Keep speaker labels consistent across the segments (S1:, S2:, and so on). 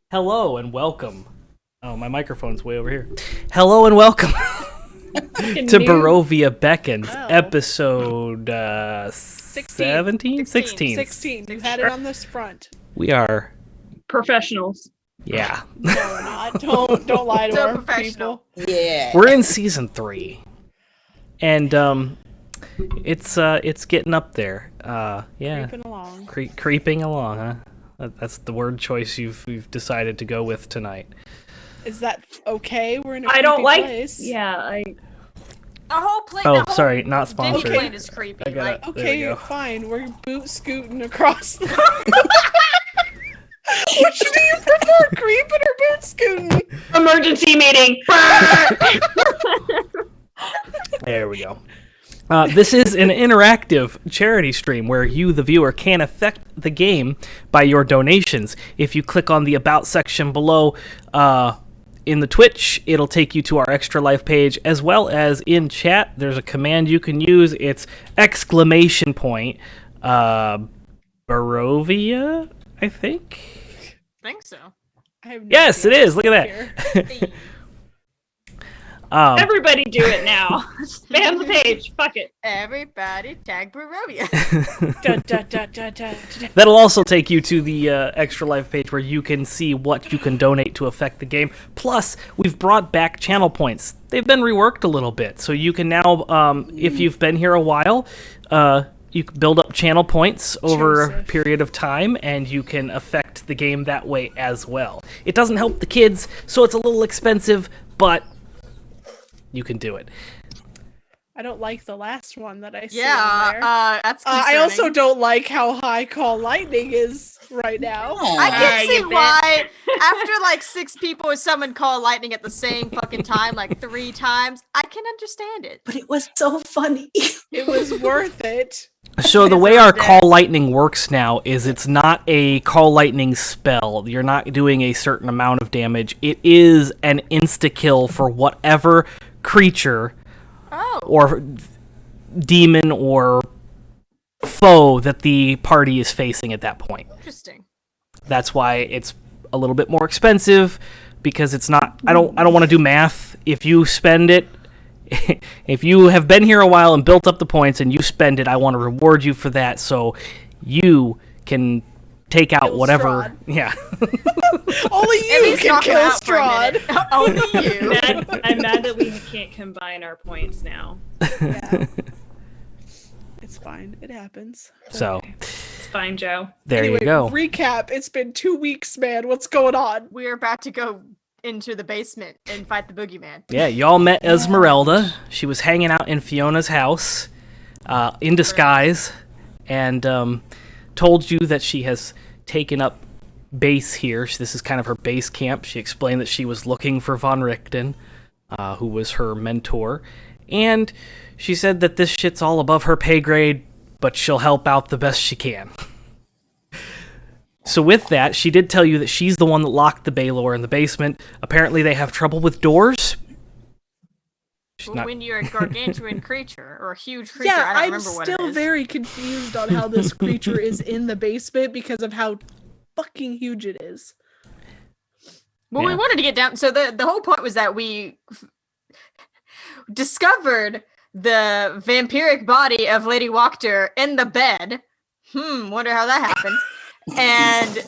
S1: Hello and welcome. Oh, my microphone's way over here. Hello and welcome to Barovia Beckons, episode 17? 16.
S2: You had it on this front.
S1: We are
S3: professionals.
S1: Yeah.
S2: No, we're not. Don't lie to our people.
S4: Yeah.
S1: We're in season 3. And it's getting up there. Yeah.
S2: Creeping along.
S1: Creeping along, huh? That's the word choice you've decided to go with tonight.
S2: Is that okay? We're in a
S3: I don't like.
S2: place.
S3: Yeah,
S4: A whole plate.
S1: Oh, sorry, not sponsored.
S4: Plate is creepy.
S1: I got it.
S2: Okay, fine. We're boot scooting across the. Which do you prefer, creeping or boot scooting?
S3: emergency meeting.
S1: There we go. This is an interactive charity stream where you, the viewer, can affect the game by your donations. If you click on the About section below in the Twitch, it'll take you to our Extra Life page, as well as in chat, there's a command you can use. It's ! Barovia, I think?
S4: I think so.
S1: Yes, it is. Look at that.
S3: Everybody do it now. Spam the page. Fuck it.
S4: Everybody tag Barovia.
S1: That'll also take you to the Extra Life page where you can see what you can donate to affect the game. Plus, we've brought back channel points. They've been reworked a little bit, so you can now, if you've been here a while, you can build up channel points over a period of time, and you can affect the game that way as well. It doesn't help the kids, so it's a little expensive, but you can do it.
S2: I don't like the last one that I see
S4: Yeah,
S2: on there.
S4: that's concerning.
S2: I also don't like how high Call Lightning is right now.
S4: I can see why, after like 6 people or someone call lightning at the same fucking time, like 3 times, I can understand it.
S5: But it was so funny.
S2: It was worth it.
S1: So the way our Call Lightning works now is it's not a Call Lightning spell. You're not doing a certain amount of damage. It is an insta-kill for whatever creature or demon or foe that the party is facing at that point.
S4: Interesting.
S1: That's why it's a little bit more expensive, because it's not. I don't want to do math. If you spend it, if you have been here a while and built up the points and you spend it, I want to reward you for that, so you can take out
S2: kill
S1: whatever.
S2: Strahd.
S1: Yeah.
S2: Only you can kill Strahd.
S4: Only you.
S6: I'm mad that we can't combine our points now.
S2: Yeah. It's fine. It happens.
S1: So
S6: It's fine, Joe.
S1: there
S2: Anyway,
S1: you go.
S2: Recap. It's been 2 weeks, man. What's going on?
S4: We're about to go into the basement and fight the boogeyman.
S1: Yeah, y'all met Esmeralda. She was hanging out in Fiona's house in disguise, and told you that she has taken up base here. This is kind of her base camp. She explained that she was looking for von Richten, who was her mentor, and she said that this shit's all above her pay grade, but she'll help out the best she can. So with that, she did tell you that she's the one that locked the Baylor in the basement. Apparently they have trouble with doors.
S4: When you're a gargantuan creature, or a huge creature,
S2: Yeah,
S4: I don't
S2: I'm
S4: remember what it
S2: still
S4: is.
S2: very confused on how this creature is in the basement because of how fucking huge it is.
S4: Well, we
S1: Yeah.
S4: wanted to get down. So the whole point was that we discovered the vampiric body of Lady Wachter in the bed. Wonder how that happened. And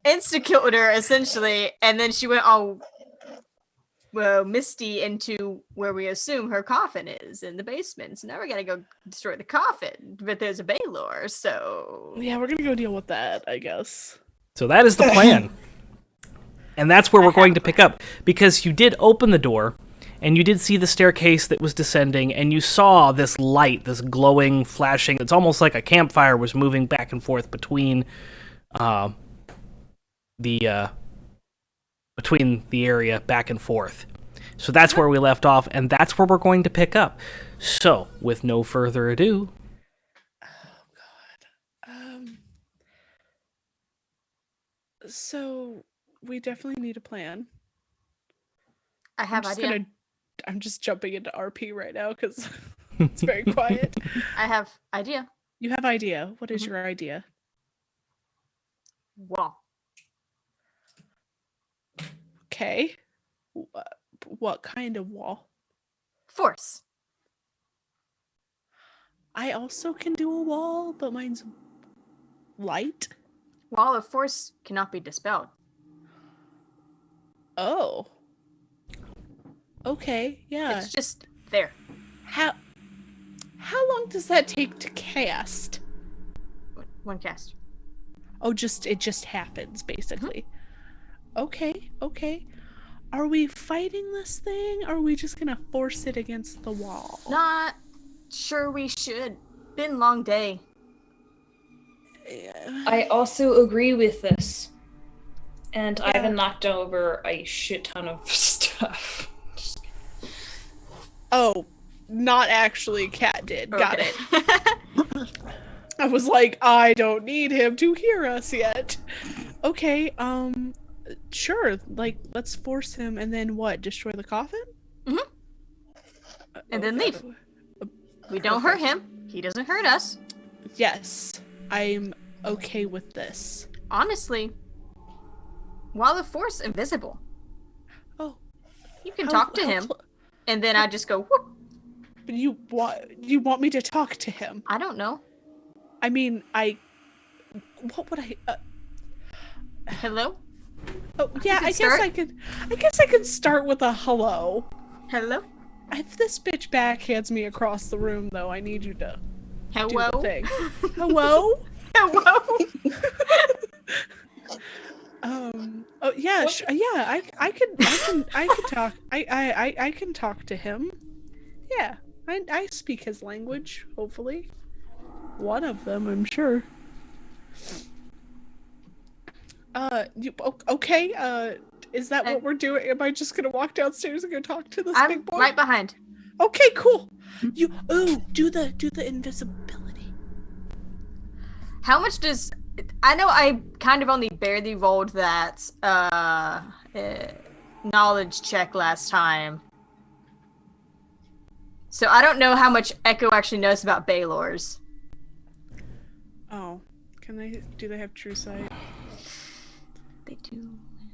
S4: insta-killed her, essentially. And then she went all misty into where we assume her coffin is, in the basement. So now we're going to go destroy the coffin. But there's a Baylor, so...
S2: Yeah, we're gonna go deal with that, I guess.
S1: So that is the plan. And that's where we're going to pick up, because you did open the door, and you did see the staircase that was descending, and you saw this light, this glowing, flashing, it's almost like a campfire was moving back and forth between the area back and forth. So that's where we left off, and that's where we're going to pick up. So, with no further ado...
S2: So we definitely need a plan.
S4: I have idea.
S2: I'm just jumping into RP right now because it's very quiet.
S4: I have idea.
S2: You have idea. What is your idea?
S4: Wall.
S2: Okay. What kind of wall?
S4: Force.
S2: I also can do a wall, but mine's light.
S4: Wall of force cannot be dispelled.
S2: Oh. Okay, yeah.
S4: It's just there.
S2: How long does that take to cast?
S4: One cast.
S2: Oh, it just happens, basically. Okay. Are we fighting this thing, or are we just gonna force it against the wall?
S4: Not sure we should. Been a long day.
S6: I also agree with this. And Ivan knocked over a shit ton of stuff.
S2: Oh, not actually. Cat did. Got
S4: Okay.
S2: it. I was like, I don't need him to hear us yet. Okay, sure. Like, let's force him, and then what? Destroy the coffin?
S4: And then leave. We don't hurt him. He doesn't hurt us.
S2: Yes, I'm okay with this.
S4: Honestly, while the force invisible,
S2: Oh,
S4: you can talk to him, and then I just go whoop.
S2: But you want me to talk to him?
S4: I don't know.
S2: I mean, what would I?
S4: Hello?
S2: Oh yeah, I
S4: start.
S2: guess I could start with a hello.
S4: Hello?
S2: If this bitch backhands me across the room, though, I need you to do
S4: Hello?
S2: the thing. Hello?
S4: Hello?
S2: Oh yeah, yeah. I can talk. I can talk to him. Yeah, I speak his language. Hopefully, one of them, I'm sure. Okay. Is that what we're doing? Am I just gonna walk downstairs and go talk to this big
S4: I'm
S2: boy?
S4: right behind.
S2: Okay, cool. Do the invisibility.
S4: How much does... I know I kind of only barely rolled that knowledge check last time. So I don't know how much Echo actually knows about Baylor's.
S2: Oh, do they have true sight?
S4: They do.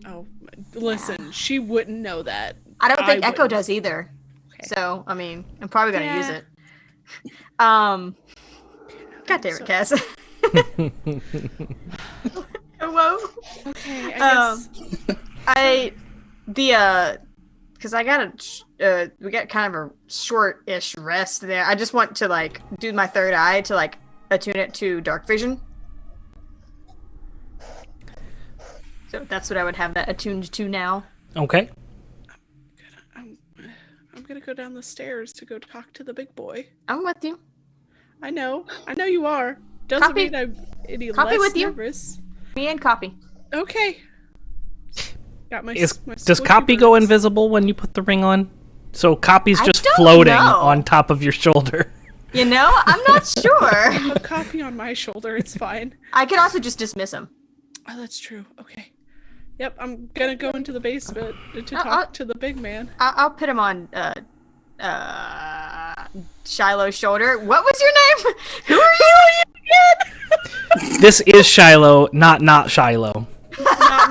S2: Oh, listen, she wouldn't know that.
S4: I don't think Echo
S2: wouldn't.
S4: does either.
S2: Okay.
S4: So, I mean, I'm probably gonna use
S2: Yeah.
S4: it. God damn it, Cass. Hello?
S2: Okay, I guess.
S4: Because I got we got kind of a short-ish rest there. I just want to, like, do my third eye to, like, attune it to dark vision. So that's what I would have that attuned to now.
S1: Okay.
S2: I'm gonna go down the stairs to go talk to the big boy.
S4: I'm with you.
S2: I know you are. Doesn't
S4: Copy.
S2: mean I'm any
S4: Copy
S2: less
S4: with you.
S2: nervous.
S4: Me and Copy.
S2: Okay. Got my.
S1: Does
S2: squishy
S1: Copy go
S2: birds.
S1: invisible when you put the ring on? So Copy's
S4: I
S1: just
S4: don't
S1: floating
S4: know.
S1: on top of your shoulder.
S4: You know, I'm not sure.
S2: A copy on my shoulder. It's fine.
S4: I could also just dismiss him.
S2: Oh, that's true. Okay. Yep, I'm gonna go into the basement to
S4: I'll-
S2: talk to the big man.
S4: I'll put him on Shiloh's shoulder. What was your name? Who are you again?
S1: This is Shilo, not Shilo.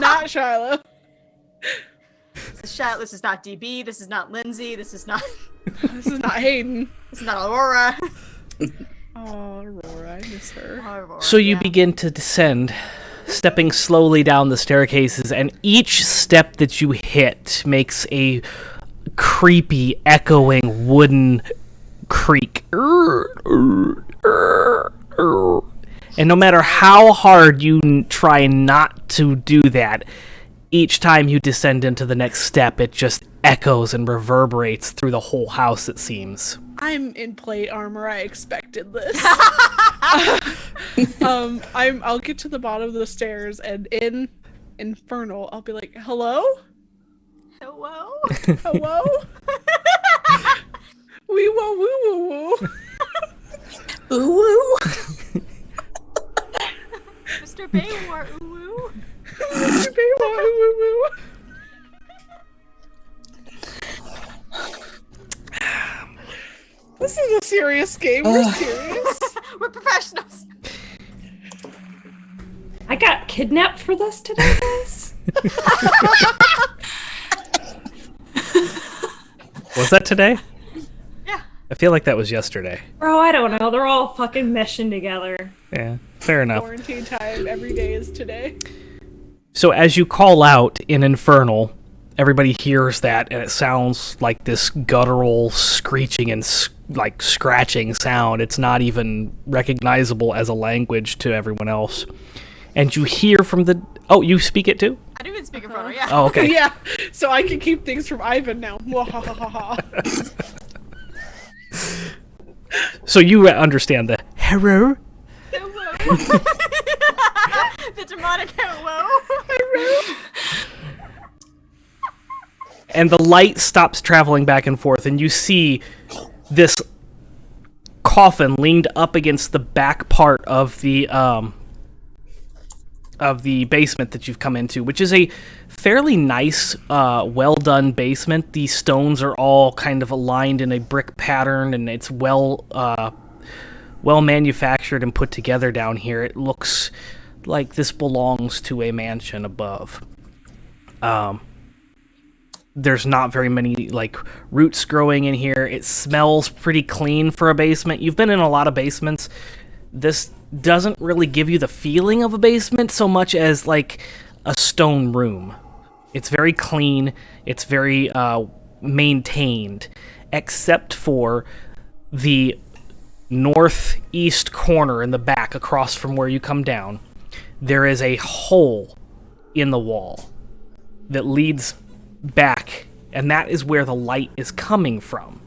S2: not Shiloh.
S4: This is not DB. This is not Lindsay. This is not
S2: Hayden.
S4: this is not Aurora.
S2: Oh, Aurora, I miss her.
S4: Aurora,
S1: So you
S4: yeah.
S1: begin to descend, stepping slowly down the staircases, and each step that you hit makes a creepy, echoing wooden creak. And no matter how hard you try not to do that, each time you descend into the next step, it just echoes and reverberates through the whole house, it seems.
S2: I'm in plate armor. I expected this. I'll get to the bottom of the stairs, and in Infernal, I'll be like, "Hello,
S4: Hello?
S2: hello, wee woo woo woo woo,
S1: Ooh woo.
S4: Mr. Baywar, ooh.
S2: Mr. Baywar, woo woo woo." serious game. We're serious.
S4: We're professionals.
S6: I got kidnapped for this today, guys.
S1: Was that today?
S4: Yeah.
S1: I feel like that was yesterday.
S6: Bro, I don't know. They're all fucking meshing together.
S1: Yeah, fair enough.
S2: Quarantine time. Every day is today.
S1: So as you call out in Infernal, everybody hears that, and it sounds like this guttural screeching and like scratching sound. It's not even recognizable as a language to everyone else. And you hear from the... Oh, you speak it too?
S4: I do even speak Infernal, yeah.
S1: Oh, okay.
S2: Yeah. So I can keep things from Ivan now. Mwahahaha.
S1: So you understand the hello?
S4: Hello. The demonic hello.
S1: And the light stops traveling back and forth, and you see this coffin leaned up against the back part of the basement that you've come into, which is a fairly nice, well-done basement. The stones are all kind of aligned in a brick pattern, and it's well manufactured and put together down here. It looks like this belongs to a mansion above. There's not very many, like, roots growing in here. It smells pretty clean for a basement. You've been in a lot of basements. This doesn't really give you the feeling of a basement so much as, like, a stone room. It's very clean. It's very maintained, except for the northeast corner in the back across from where you come down. There is a hole in the wall that leads back, and that is where the light is coming from.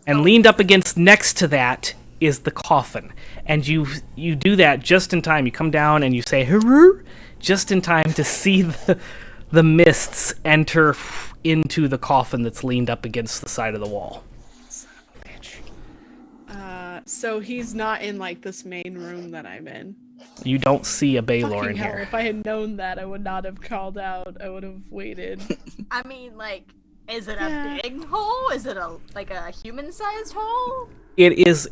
S1: And leaned up against next to that is the coffin. And you do that just in time. You come down and you say, hello, just in time to see the mists enter into the coffin that's leaned up against the side of the wall.
S2: Son of a bitch. So he's not in, like, this main room that I'm in.
S1: You don't see a Baylor
S2: Fucking
S1: in
S2: hell,
S1: here.
S2: if I had known that, I would not have called out. I would have waited.
S4: I mean, like, is it
S2: Yeah.
S4: a big hole? Is it a human-sized hole?
S1: It is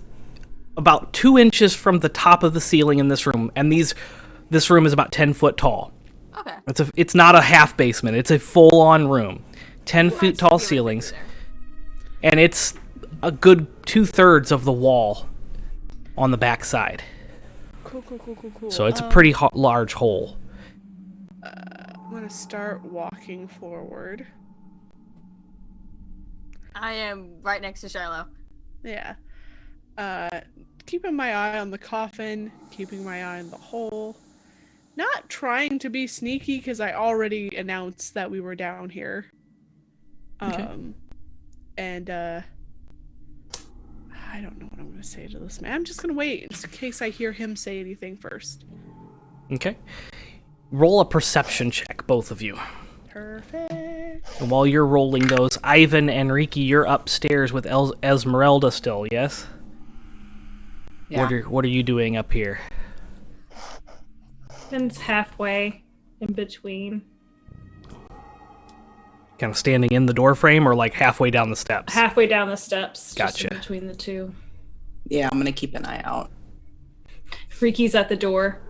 S1: about 2 inches from the top of the ceiling in this room, and this room is about 10 foot tall.
S4: Okay.
S1: It's not a half basement. It's a full-on room. 10
S4: Well,
S1: feet
S4: that's
S1: tall
S4: really
S1: ceilings.
S4: there.
S1: And it's a good 2/3 of the wall on the back side.
S2: Cool.
S1: So it's a pretty large hole.
S2: I'm gonna start walking forward.
S4: I am right next to Shilo.
S2: Yeah. Keeping my eye on the coffin, keeping my eye on the hole. Not trying to be sneaky because I already announced that we were down here.
S1: Okay.
S2: And I don't know what I'm gonna say to this man. I'm just gonna wait in case I hear him say anything first.
S1: Okay. Roll a perception check, both of you.
S2: Perfect.
S1: And while you're rolling those, Ivan and Riki, you're upstairs with Esmeralda still, yes?
S5: Yeah.
S1: What are you doing up here?
S6: And it's halfway in between.
S1: Kind of standing in the door frame or like halfway down the steps?
S6: Halfway down the steps.
S1: Gotcha.
S6: Just in between the two.
S5: Yeah, I'm gonna keep an eye out.
S6: Riki's at the door.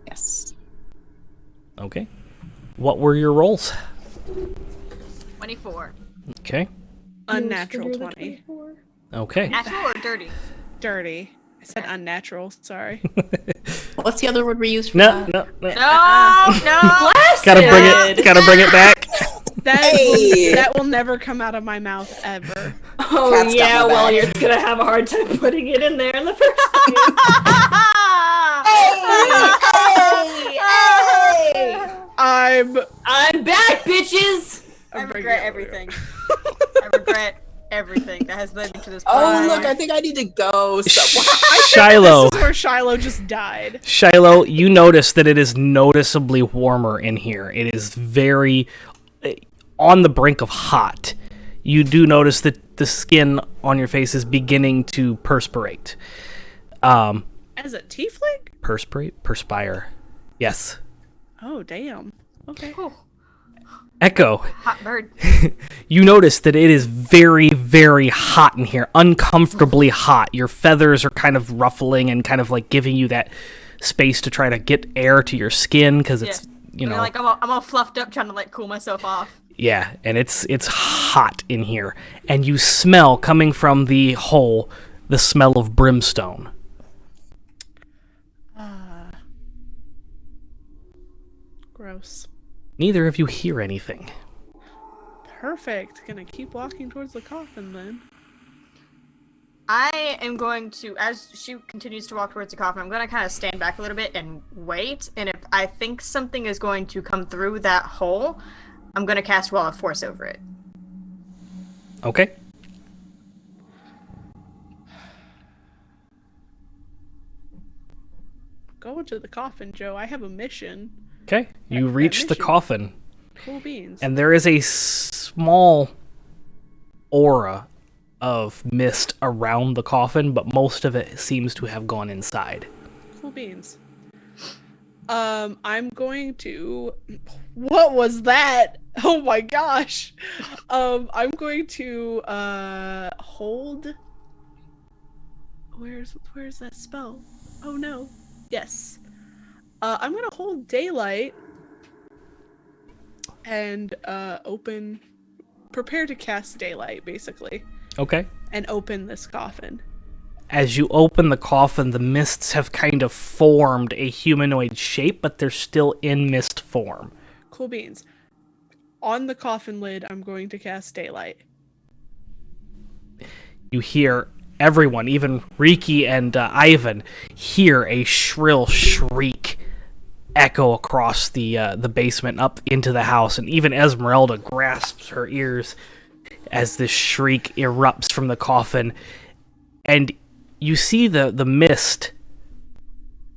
S5: Yes.
S1: Okay. What were your rolls?
S4: 24.
S1: Okay.
S2: Unnatural
S6: Yours for
S2: 20.
S6: 24?
S1: Okay.
S4: Natural or dirty?
S2: Dirty. I said unnatural, sorry.
S5: What's the other word we use for
S1: No.
S4: No, no.
S1: Gotta bring it back.
S2: That will never come out of my mouth ever.
S6: Oh,
S5: Cat's got
S6: yeah,
S5: my
S6: well,
S5: back.
S6: you're gonna have a hard time putting it in there in the first place.
S2: I'm
S6: back, bitches!
S4: I
S2: I'm bringing
S4: regret
S2: it over.
S4: everything. I regret everything that has led me to this point.
S5: Oh, look, I think I need to go somewhere.
S1: Shiloh.
S2: This is where Shilo just died.
S1: Shiloh, you notice that it is noticeably warmer in here. It is very on the brink of hot. You do notice that the skin on your face is beginning to perspirate.
S2: As a tiefling?
S1: Perspire. Yes.
S2: Oh, damn. Okay.
S1: Echo,
S4: Hot bird.
S1: you notice that it is very, very hot in here, uncomfortably hot. Your feathers are kind of ruffling and kind of like giving you that space to try to get air to your skin because it's,
S4: I'm all fluffed up trying to like cool myself off.
S1: Yeah, and it's hot in here. And you smell, coming from the hole, the smell of brimstone.
S2: Gross.
S1: Neither of you hear anything.
S2: Perfect. Gonna keep walking towards the coffin then.
S4: I am going to, as she continues to walk towards the coffin, I'm going to kind of stand back a little bit and wait. And if I think something is going to come through that hole, I'm going to cast Wall of Force over it.
S1: Okay.
S2: Go into the coffin, Joe. I have a mission.
S1: Okay. You reach the
S2: mission.
S1: coffin.
S2: Cool beans.
S1: And there is a small aura of mist around the coffin, but most of it seems to have gone inside.
S2: Cool beans. I'm going to... What was that? Oh my gosh. I'm going to, hold... Where's that spell? Oh no. Yes. I'm gonna hold daylight and, prepare to cast daylight, basically.
S1: Okay.
S2: And open this coffin.
S1: As you open the coffin, the mists have kind of formed a humanoid shape, but they're still in mist form.
S2: Cool beans. On the coffin lid, I'm going to cast daylight.
S1: You hear everyone, even Riki and Ivan, hear a shrill shriek echo across the basement up into the house, and even Esmeralda grasps her ears as this shriek erupts from the coffin, and you see the mist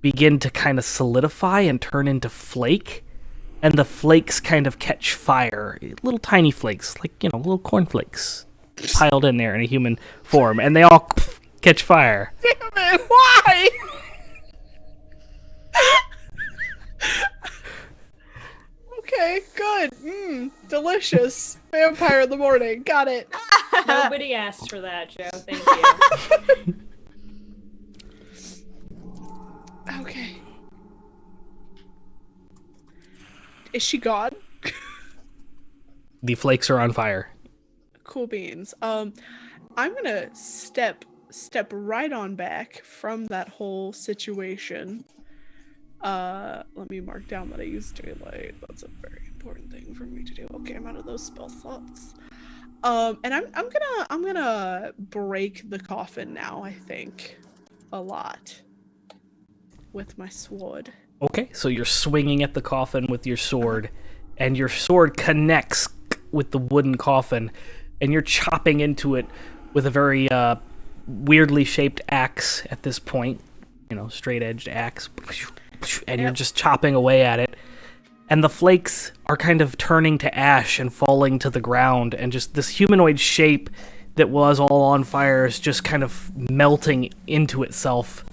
S1: begin to kind of solidify and turn into flake, and the flakes kind of catch fire. Little tiny flakes, like, little cornflakes piled in there in a human form, and they all catch fire.
S2: Damn it, why? Okay, good. Delicious. Vampire in the morning. Got it.
S6: Nobody asked for that, Joe. Thank you.
S2: Okay. Is she gone?
S1: The flakes are on fire.
S2: Cool beans. I'm gonna step right on back from that whole situation. Let me mark down that I used daylight. That's a very important thing for me to do. Okay, I'm out of those spell slots. And I'm gonna break the coffin now, I think. A lot. With my sword.
S1: Okay, so you're swinging at the coffin with your sword, and your sword connects with the wooden coffin, and you're chopping into it with a very weirdly shaped axe at this point. Straight-edged axe. And you're just chopping away at it. And the flakes are kind of turning to ash and falling to the ground, and just this humanoid shape that was all on fire is just kind of melting into itself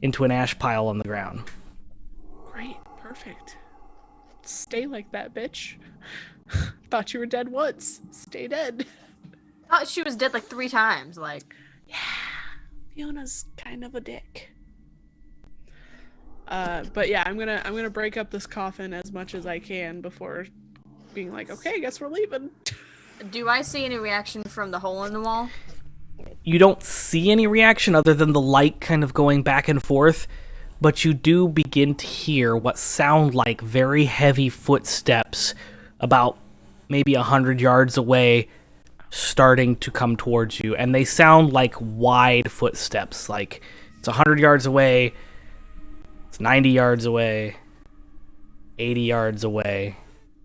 S1: into an ash pile on the ground.
S2: Great, perfect. Stay like that, bitch. Thought you were dead once. Stay dead.
S4: Thought she was dead like 3 times, like.
S2: Yeah, Fiona's kind of a dick. But yeah, I'm gonna break up this coffin as much as I can before being like, okay, I guess we're leaving.
S4: Do I see any reaction from the hole in the wall?
S1: You don't see any reaction other than the light kind of going back and forth, but you do begin to hear what sound like very heavy footsteps about maybe 100 yards away starting to come towards you, and they sound like wide footsteps. Like, it's 100 yards away, it's 90 yards away, 80 yards away,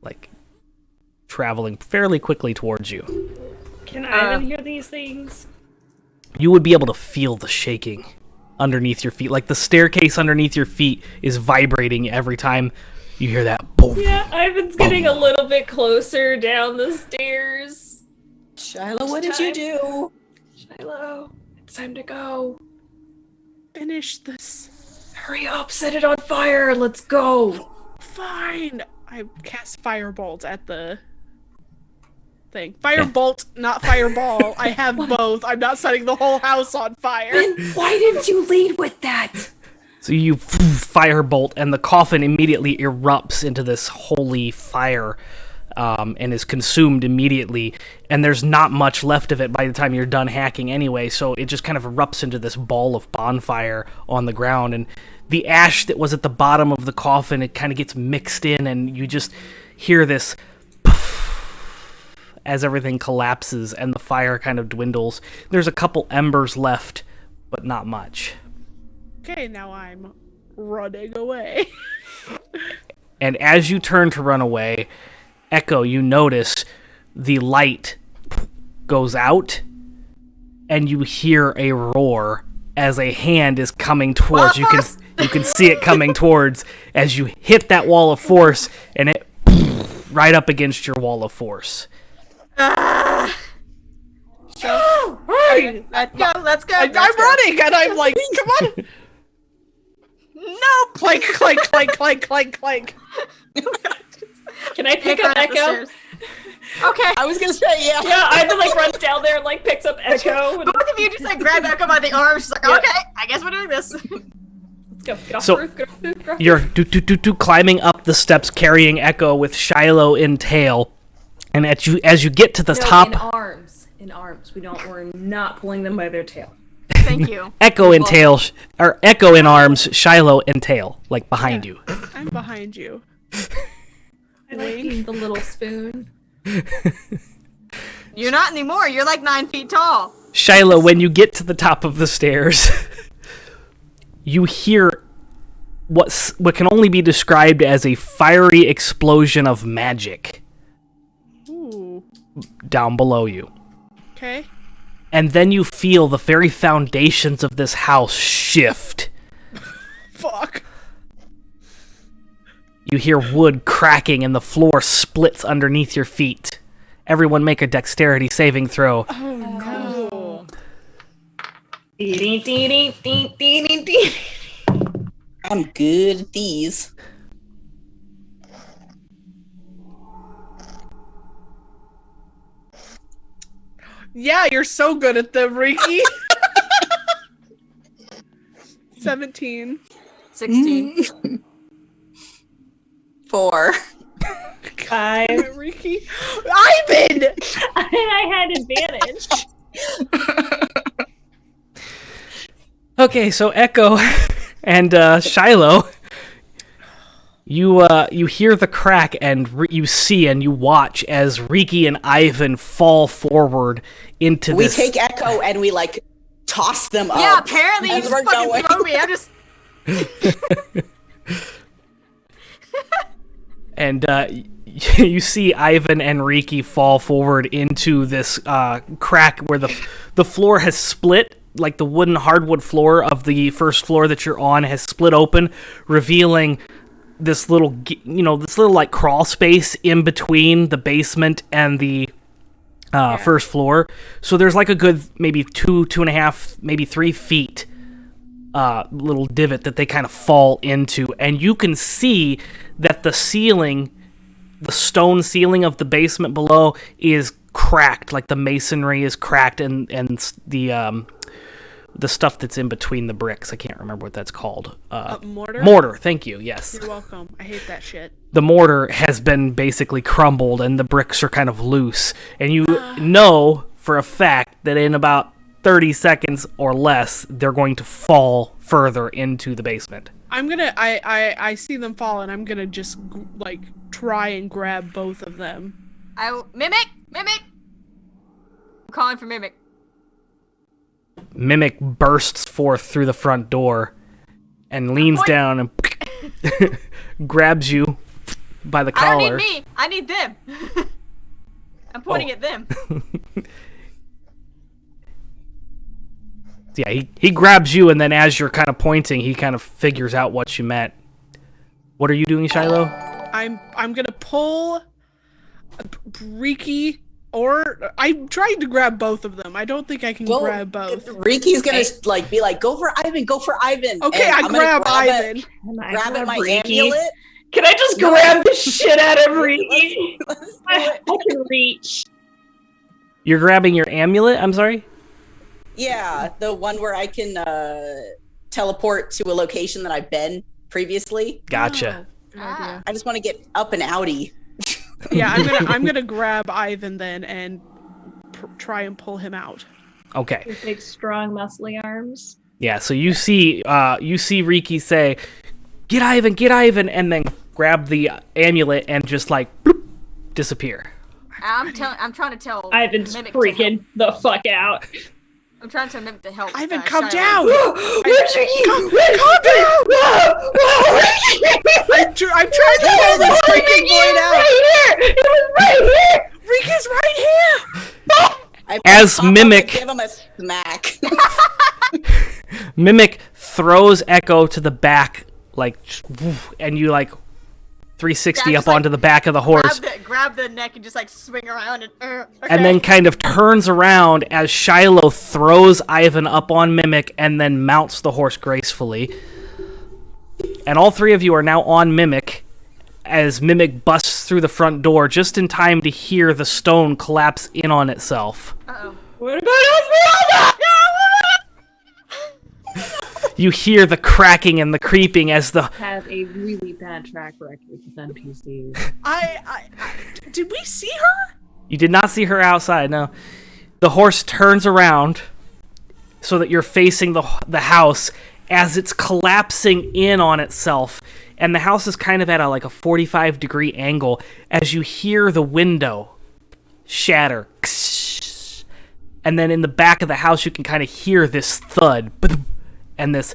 S1: like traveling fairly quickly towards you.
S6: Can Ivan hear these things?
S1: You would be able to feel the shaking underneath your feet. Like the staircase underneath your feet is vibrating every time you hear that boom.
S6: Yeah, Ivan's getting a little bit closer down the stairs.
S5: Shilo, what did you do?
S6: Shilo, it's time to go.
S2: Finish this.
S6: Hurry up, set it on fire, let's go.
S2: Fine. I cast firebolt at the thing. Firebolt, not fireball. I have both. I'm not setting the whole house on fire.
S5: Then why didn't you lead with that?
S1: So you firebolt, and the coffin immediately erupts into this holy fire, and is consumed immediately. And there's not much left of it by the time you're done hacking anyway, so it just kind of erupts into this ball of bonfire on the ground. And the ash that was at the bottom of the coffin, it kind of gets mixed in, and you just hear this as everything collapses and the fire kind of dwindles. There's a couple embers left, but not much.
S2: Okay, now I'm running away.
S1: And as you turn to run away, Echo, you notice the light goes out, and you hear a roar as a hand is coming towards. You can see it coming towards as you hit that wall of force, and it right up against your wall of force.
S4: Let's go.
S2: I'm running, and I'm like, come on.
S4: No.
S2: Clank, clank, clank, clank, clank, clank.
S6: Can I pick up Echo?
S4: Okay.
S5: I was gonna say, yeah.
S6: Yeah, Ivan like runs down there and like picks up Echo. And...
S4: Both of you just like grab Echo by the arm. She's like, okay, I guess we're doing this.
S6: Let's go. Get off
S1: So,
S6: the roof, get off the roof, get off the
S1: You're
S6: roof.
S1: climbing up the steps carrying Echo with Shilo in tail. And as you get to the top...
S6: In arms. We're not pulling them by their tail.
S4: Thank you.
S1: Echo in tail, or Echo in arms, Shilo in tail, like behind you.
S2: I'm behind you.
S6: I like being the little spoon.
S4: You're not anymore. You're like 9 feet tall.
S1: Shilo, when you get to the top of the stairs, you hear what can only be described as a fiery explosion of magic
S2: Ooh.
S1: down below you.
S2: Okay.
S1: And then you feel the very foundations of this house shift.
S2: Fuck.
S1: You hear wood cracking and the floor splits underneath your feet. Everyone make a dexterity saving throw.
S2: Oh no.
S5: I'm good at these.
S2: Yeah, you're so good at them, Riki. 17.
S4: 16.
S5: 4.
S6: 5.
S2: Riki. Ivan!
S3: I had advantage.
S1: Okay, so Echo and Shilo, you hear the crack and you see and you watch as Riki and Ivan fall forward into
S5: We
S1: this.
S5: take Echo and we like toss them up.
S4: Yeah, apparently you
S5: as
S4: just
S5: we're
S4: fucking
S5: going.
S4: throw me. I'm just...
S1: And you see Ivan and Riki fall forward into this crack where the floor has split, like the wooden hardwood floor of the first floor that you're on has split open, revealing this little like crawl space in between the basement and the first floor. So there's like a good maybe 2.5, maybe 3 feet little divot that they kind of fall into, and you can see that the ceiling, the stone ceiling of the basement below is cracked, like the masonry is cracked, and the stuff that's in between the bricks, I can't remember what that's called.
S2: Mortar?
S1: Mortar, thank you, yes.
S2: You're welcome. I hate that shit.
S1: The mortar has been basically crumbled, and the bricks are kind of loose, and you know for a fact that in about 30 seconds or less, they're going to fall further into the basement.
S2: I'm gonna. I see them fall, and I'm gonna just like try and grab both of them.
S4: Mimic! I'm calling for Mimic.
S1: Mimic bursts forth through the front door and leans down and grabs you by the collar.
S4: I don't need me. I need them. I'm pointing at them.
S1: Yeah, he grabs you, and then as you're kind of pointing, he kind of figures out what you meant. What are you doing, Shilo?
S2: I'm gonna pull Riki, or I'm trying to grab both of them. I don't think I can grab both.
S5: Riki's gonna like be like, go for Ivan.
S2: Okay,
S5: and
S2: I grab Ivan.
S5: Grab at my amulet.
S3: Can I just grab the shit out of Riki? I can reach.
S1: You're grabbing your amulet? I'm sorry?
S5: Yeah, the one where I can teleport to a location that I've been previously.
S1: Gotcha.
S2: Good idea.
S5: I just want to get up and outy.
S2: Yeah, I'm gonna grab Ivan then and try and pull him out.
S1: Okay.
S3: With big, strong, muscly arms.
S1: Yeah, so you see Riki say, get Ivan, and then grab the amulet and just like bloop, disappear.
S4: I'm trying to tell
S3: Ivan's
S4: Mimic
S3: freaking the fuck out.
S4: I'm trying to tell Mimic to help.
S2: Ivan, come
S4: Shilo.
S2: down!
S3: Where's Riki?
S2: Calm down! I'm trying to pull this freaking void out!
S3: It was right here!
S2: Riki's right here!
S1: As Mimic-
S5: give him a smack.
S1: Mimic throws Echo to the back, like, and you like 360
S4: Yeah,
S1: up
S4: just, like,
S1: onto the back of the horse.
S4: Grab the neck and just like swing around and. Okay.
S1: And then kind of turns around as Shilo throws Ivan up on Mimic and then mounts the horse gracefully. And all three of you are now on Mimic as Mimic busts through the front door just in time to hear the stone collapse in on itself.
S4: Uh-oh.
S3: What about Esmeralda?
S1: You hear the cracking and the creeping as the...
S3: Have a really bad track record with NPCs.
S2: Did we see her?
S1: You did not see her outside, no. The horse turns around so that you're facing the house as it's collapsing in on itself. And the house is kind of at a 45-degree angle as you hear the window shatter. And then in the back of the house, you can kind of hear this thud and this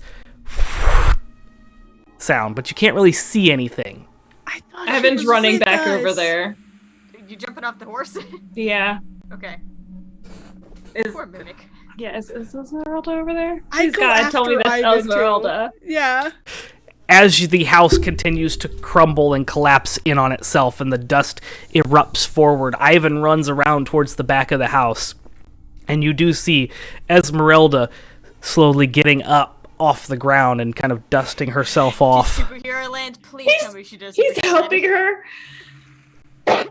S1: sound, but you can't really see anything.
S2: I thought
S3: Evan's running back over there.
S4: You jumping off the horse?
S3: Yeah.
S4: Okay. Poor Mimic.
S3: Yeah, is Esmeralda over there?
S2: I
S3: Please
S2: go
S3: God, tell me
S2: after
S3: that's
S2: Ivan, too.
S3: Esmeralda.
S2: Yeah.
S1: As the house continues to crumble and collapse in on itself and the dust erupts forward, Ivan runs around towards the back of the house. And you do see Esmeralda slowly getting up off the ground and kind of dusting herself off.
S4: Superhero land, please tell me she does.
S3: He's
S4: superhero
S3: helping
S4: land.
S3: her.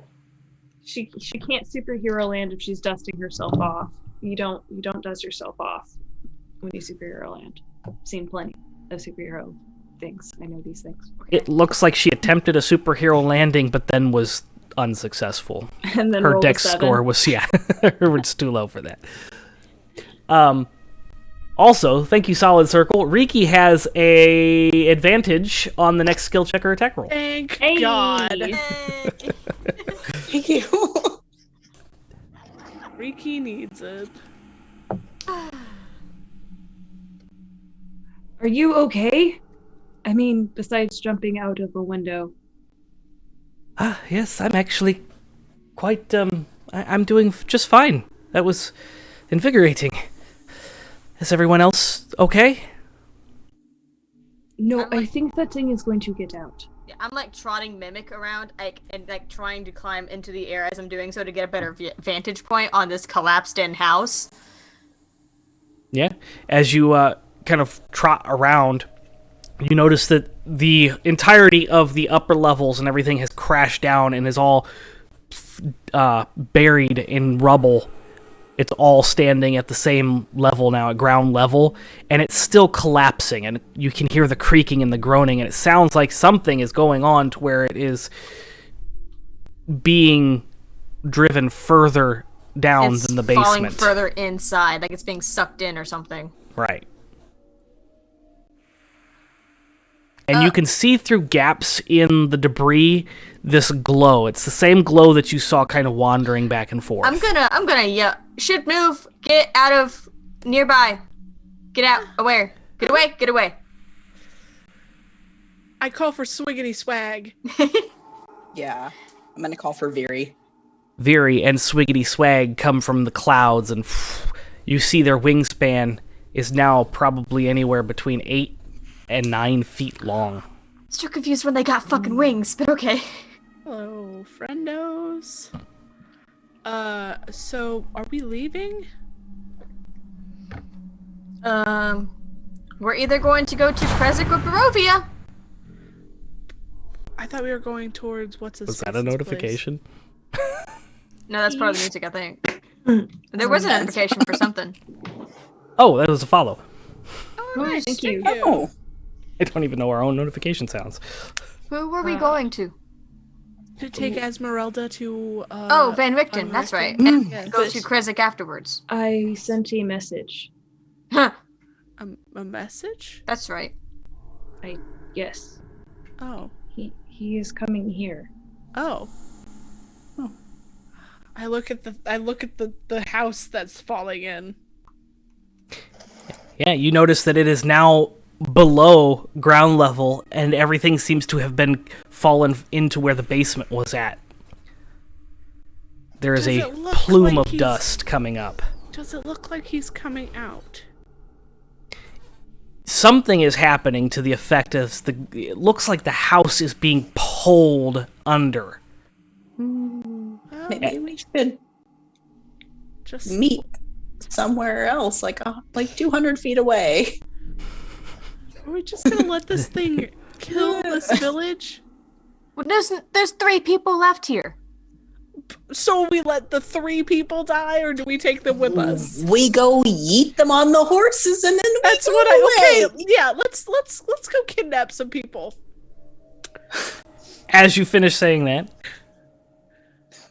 S3: She can't superhero land if she's dusting herself off. You don't dust yourself off when you superhero land. I've seen plenty of superhero things. I know these things.
S1: It looks like she attempted a superhero landing, but then was unsuccessful.
S3: And then
S1: Her
S3: rolled a
S1: dex
S3: 7.
S1: score was, was too low for that. Also, thank you, Solid Circle. Riki has a advantage on the next skill check or attack roll.
S2: Thank
S3: Hey.
S2: God.
S5: Thank you.
S2: Riki needs it.
S3: Are you okay? I mean, besides jumping out of a window.
S1: Yes, I'm actually quite, I'm doing just fine. That was invigorating. Is everyone else okay?
S3: No,
S4: I'm
S3: I
S4: like-
S3: think that thing is going to get out.
S4: Yeah, I'm like trotting Mimic around, and trying to climb into the air as I'm doing so to get a better vantage point on this collapsed-in house.
S1: Yeah. As you kind of trot around, you notice that the entirety of the upper levels and everything has crashed down and is all buried in rubble. It's all standing at the same level now, at ground level, and it's still collapsing, and you can hear the creaking and the groaning, and it sounds like something is going on to where it is being driven further down
S4: It's
S1: than the
S4: falling
S1: basement.
S4: further inside, like it's being sucked in or something.
S1: Right. And you can see through gaps in the debris this glow. It's the same glow that you saw kind of wandering back and forth.
S4: I'm gonna yell, ship move, get out of nearby. Get out, away. Get away, get away.
S2: I call for swiggity swag.
S5: Yeah. I'm gonna call for Viri.
S1: Viri and Swiggity Swag come from the clouds, and you see their wingspan is now probably anywhere between 8 and 9 feet long.
S4: Still confused when they got fucking wings, but okay.
S2: Hello, friendos. So are we leaving?
S4: We're either going to go to Krezk or Barovia.
S2: thought we were going towards what's his
S1: Was that a notification?
S4: No, that's part of the music, I think. There was a notification for something.
S1: Oh, that was a follow.
S2: Oh,
S3: Oh,
S2: nice.
S3: thank you.
S5: Oh,
S1: I don't even know our own notification sounds.
S4: Who were we going to?
S2: To take Esmeralda to.
S4: Oh, Van Richten,
S2: Van
S4: that's right.
S2: Richten.
S4: And
S2: Yes.
S4: go to Krezek afterwards.
S3: I sent a message.
S4: Huh,
S2: A message?
S4: that's right.
S3: Yes,
S2: Oh.
S3: he is coming here.
S2: Oh.
S5: Oh.
S2: I look at the house that's falling in.
S1: Yeah, you notice that it is now below ground level, and everything seems to have been fallen into where the basement was at. There is
S2: Does
S1: a
S2: it look
S1: plume
S2: like
S1: of
S2: he's-
S1: dust coming up.
S2: Does it look like he's coming out?
S1: Something is happening to the effect of it looks like the house is being pulled under.
S2: Oh,
S5: maybe we should
S2: just
S5: meet somewhere else, like 200 feet away.
S2: Are we just gonna let this thing kill this village?
S4: Well, there's 3 people left here.
S2: So we let the 3 people die, or do we take them with us?
S5: We go yeet them on the horses, and then we
S2: That's
S5: go
S2: what
S5: away.
S2: Okay, yeah, let's go kidnap some people.
S1: As you finish saying that,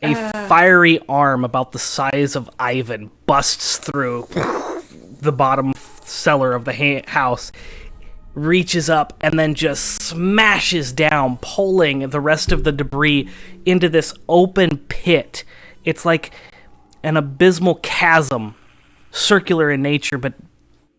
S1: a fiery arm about the size of Ivan busts through the bottom cellar of the house, reaches up, and then just smashes down, pulling the rest of the debris into this open pit. It's like an abysmal chasm, circular in nature, but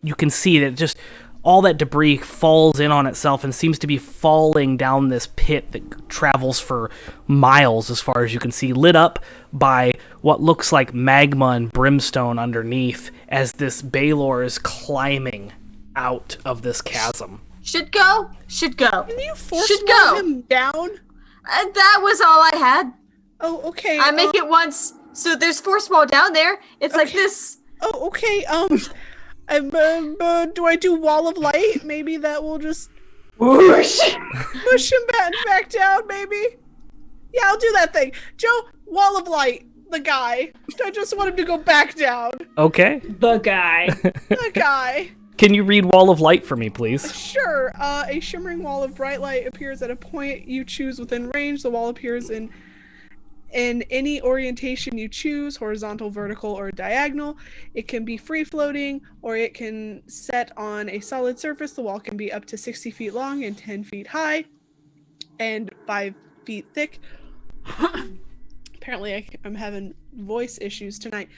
S1: you can see that just all that debris falls in on itself and seems to be falling down this pit that travels for miles as far as you can see, lit up by what looks like magma and brimstone underneath as this Baylor is climbing out of this chasm.
S4: Should go.
S2: Can you force
S4: Should go.
S2: him down?
S4: That was all I had.
S2: Oh, okay.
S4: I make it once. So there's force wall down there. It's like this.
S2: Oh, okay. Do I do wall of light? Maybe that will just
S3: Whoosh!
S2: push him back down. Maybe. Yeah, I'll do that thing. Joe, wall of light. The guy. I just want him to go back down.
S1: Okay.
S3: The guy.
S2: The guy.
S1: Can you read Wall of Light for me, please?
S2: Sure. A shimmering wall of bright light appears at a point you choose within range. The wall appears in any orientation you choose, horizontal, vertical, or diagonal. It can be free-floating, or it can set on a solid surface. The wall can be up to 60 feet long and 10 feet high, and 5 feet thick. Apparently, I'm having voice issues tonight.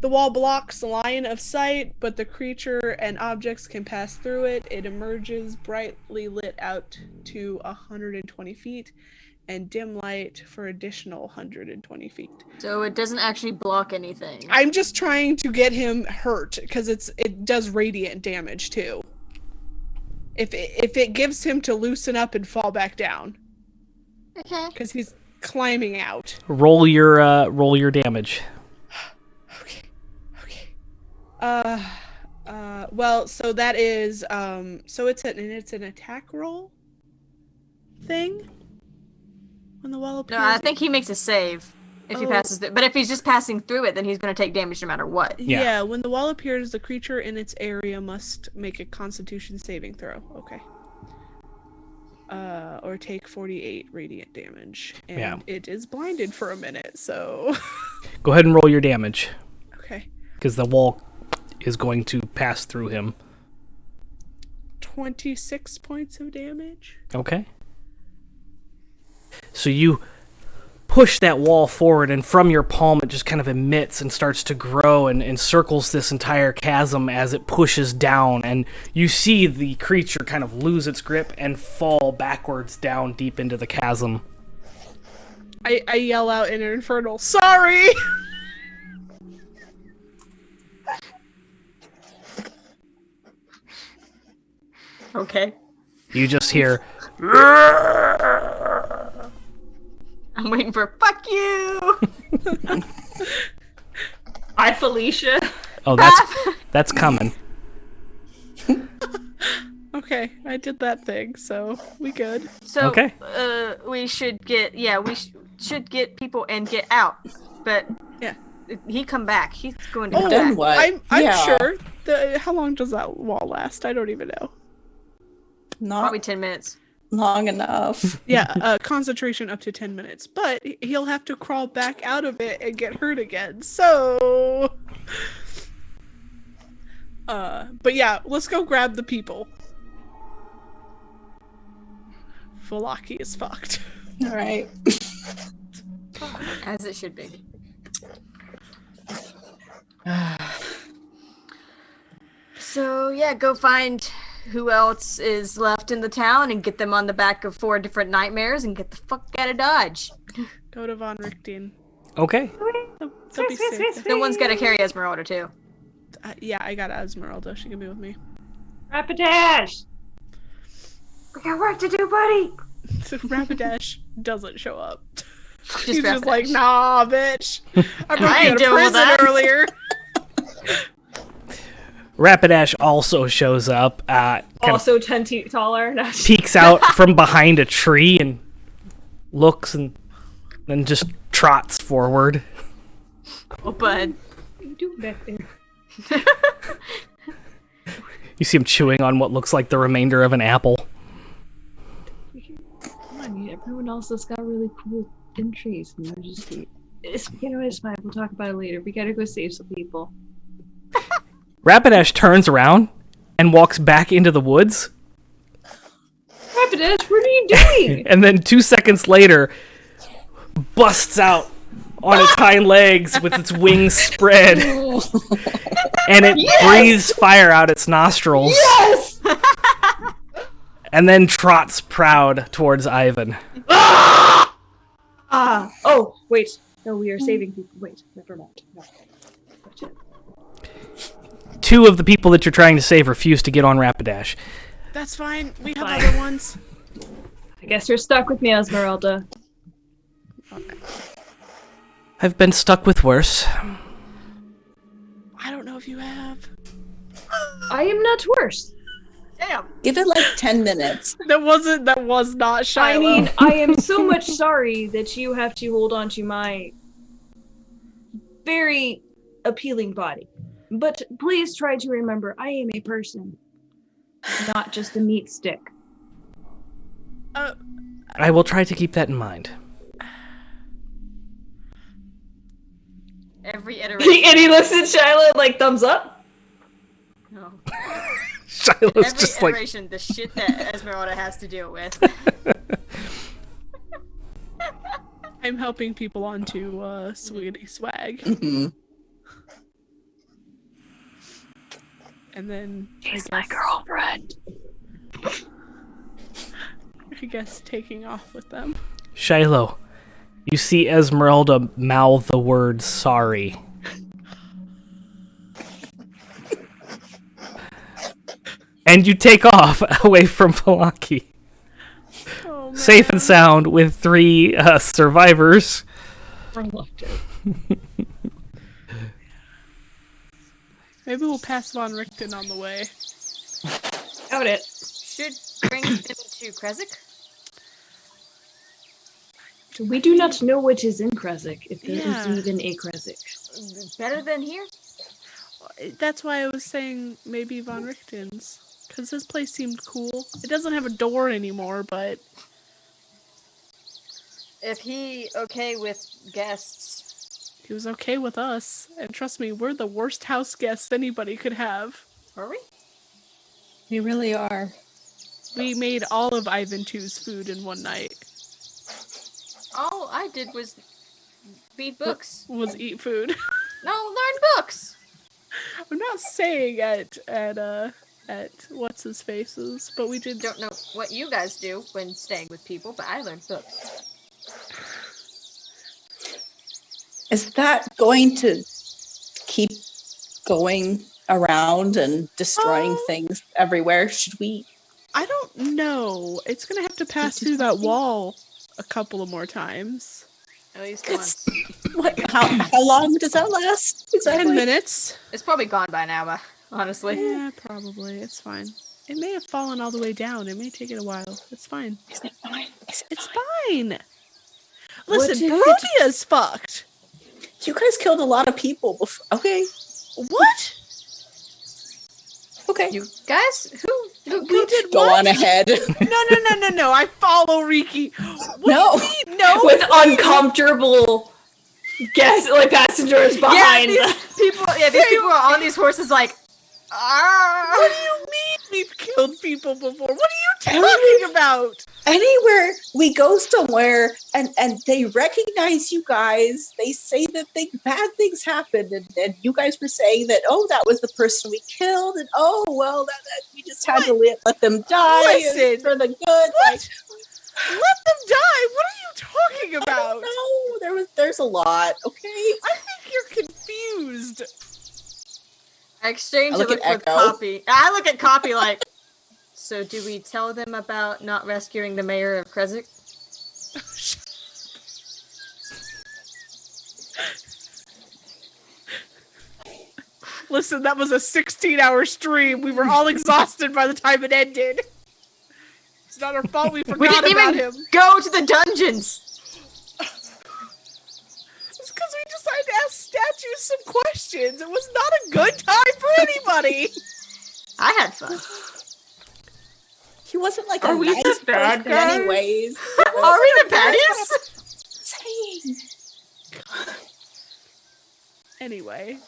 S2: The wall blocks line of sight, but the creature and objects can pass through it. It emerges brightly lit out to 120 feet, and dim light for additional 120 feet.
S4: So it doesn't actually block anything.
S2: I'm just trying to get him hurt, because it does radiant damage too. If it gives him to loosen up and fall back down,
S4: Okay.
S2: because he's climbing out.
S1: Roll your damage.
S2: Okay. Well, so that is so it's an attack roll thing when the wall appears.
S4: No, I think he makes a save if he passes through. But if he's just passing through it, then he's going to take damage no matter what.
S2: Yeah, when the wall appears, the creature in its area must make a Constitution saving throw. Okay. Or take 48 radiant damage, and it is blinded for a minute. So.
S1: Go ahead and roll your damage,
S2: Okay.
S1: because the wall is going to pass through him.
S2: 26 points of damage.
S1: Okay. So you push that wall forward, and from your palm it just kind of emits and starts to grow and encircles this entire chasm as it pushes down, and you see the creature kind of lose its grip and fall backwards down deep into the chasm.
S2: I yell out in an infernal, sorry!
S4: Okay.
S1: You just hear,
S4: I'm waiting for fuck you.
S3: Hi, Felicia.
S1: oh, that's coming.
S2: Oh Okay, I did that thing, so we good.
S4: So,
S1: Okay.
S4: We should get should get people and get out. But
S2: Yeah.
S4: he come back. He's going to come
S5: Then
S4: back.
S5: what?
S2: I'm
S5: Yeah.
S2: sure. How long does that wall last? I don't even know.
S5: Not
S4: Probably 10 minutes.
S5: long enough.
S2: Yeah, concentration up to 10 minutes, but he'll have to crawl back out of it and get hurt again. So, but yeah, let's go grab the people. Falaki is fucked.
S5: All right.
S4: As it should be. So yeah, go find who else is left in the town and get them on the back of 4 different nightmares and get the fuck out of Dodge.
S2: Go to Von Richten.
S1: Okay.
S2: They'll be safe.
S4: Someone's got to carry Esmeralda too.
S2: Yeah, I got Esmeralda. She can be with me.
S3: Rapidash!
S4: We got work to do, buddy.
S2: So Rapidash doesn't show up.
S4: Just
S2: He's just
S4: Rapidash.
S2: like, nah, bitch. I broke
S4: I
S2: you
S4: ain't
S2: out of
S4: dealing with
S2: prison
S4: that.
S2: earlier.
S1: Rapidash also shows up, kind of
S3: Also 10 feet taller. No,
S1: peeks out from behind a tree and looks and then just trots forward.
S4: Oh, bud.
S3: what are you doing back there?
S1: You see him chewing on what looks like the remainder of an apple.
S3: Come on, everyone else has got really cool entries. And they're just, it's fine. We'll talk about it later. We gotta go save some people.
S1: Rapidash turns around and walks back into the woods,
S3: Rapidash, what are you doing?
S1: and then 2 seconds later busts out on its hind legs with its wings spread, and it breathes fire out its nostrils.
S3: Yes!
S1: And then trots proud towards Ivan.
S3: Oh, wait. No, we are saving people. Wait, never mind. No. Gotcha.
S1: 2 of the people that you're trying to save refuse to get on Rapidash.
S2: That's fine. We have
S3: Fine.
S2: other ones.
S3: I guess you're stuck with me, Esmeralda.
S1: I've been stuck with worse.
S2: I don't know if you have.
S3: I am not worse.
S4: Damn.
S5: Give it like 10 minutes.
S2: That was not Shilo.
S3: I mean, I am so much sorry that you have to hold on to my very appealing body. But please try to remember, I am a person, not just a meat stick.
S1: I will try to keep that in mind.
S4: Every iteration.
S3: And he looks at Shilo and like thumbs up.
S4: No.
S1: Shiloh's
S4: Every
S1: just like,
S4: iteration, the shit that Esmeralda has to deal with.
S2: I'm helping people onto Sweetie Swag.
S5: Mhm.
S2: And then
S3: She's my girlfriend.
S2: I guess taking off with them.
S1: Shilo, you see Esmeralda mouth the word sorry. And you take off away from Falaki.
S2: Oh, man.
S1: Safe and sound with 3 survivors.
S3: Reluctant.
S2: Maybe we'll pass Von Richten on the way.
S3: Doubt it.
S4: Should bring them to Kresik.
S3: We do not know what is in Kresik, if there
S2: Yeah.
S3: is even a Kresik.
S4: Better than here.
S2: That's why I was saying maybe Von Richten's. Because his place seemed cool. It doesn't have a door anymore, but
S4: If he okay with guests.
S2: he was okay with us. And trust me, we're the worst house guests anybody could have.
S4: Are we?
S5: We really are.
S2: We made all of Ivan 2's food in one night.
S4: All I did was read books.
S2: Was eat food.
S4: No, learn books.
S2: I'm not saying at what's his faces, but we did.
S4: Don't know what you guys do when staying with people, but I learned books.
S5: Is that going to keep going around and destroying things everywhere? Should we?
S2: I don't know. It's gonna have to pass through that wall a couple of more times.
S4: At least
S5: It's-
S4: once.
S5: What? How long does that last? Exactly.
S2: 10 minutes.
S4: It's probably gone by now, but honestly.
S2: Yeah, probably. It's fine. It may have fallen all the way down. It may take it a while. It's fine.
S5: Is it fine? Is it
S2: It's
S5: fine?
S2: fine. Listen,
S6: if it-
S2: Barovia's fucked.
S5: You guys killed a lot of people before. Okay.
S2: What?
S5: Okay.
S4: You guys, who
S2: We did
S5: Go
S2: what?
S5: on ahead.
S2: No. I follow Riki. What
S5: No.
S2: do you mean? No.
S6: With uncomfortable guests, like passengers behind.
S4: these people are on these horses like.
S2: What do you mean we've killed people before? What are you talking about?
S5: Anywhere we go somewhere and they recognize you guys, they say that bad things happened, and you guys were saying that, oh, that was the person we killed, and oh, well, that we just had to let them die
S2: Listen.
S5: for the good.
S2: What?
S5: Like,
S2: Let them die. What are you talking
S5: I
S2: about?
S5: don't know. There's a lot. Okay.
S2: I think you're confused.
S4: I exchange
S5: I
S4: a
S5: look
S4: look
S5: at
S4: with
S5: Echo.
S4: Copy. I look at Copy like. So do we tell them about not rescuing the mayor of Kresik?
S2: Listen, that was a 16-hour stream. We were all exhausted by the time it ended. It's not our fault we
S4: We
S2: forgot
S4: didn't
S2: about
S4: even
S2: him.
S4: go to the dungeons.
S2: It's because we decided to ask statues some questions. It was not a good time for anybody.
S4: I had fun.
S5: He wasn't like
S6: Are
S5: a
S6: we
S5: nice
S6: the bad
S5: person
S6: guys?
S5: anyways.
S4: Are we the baddies?
S5: Saying.
S2: Anyway,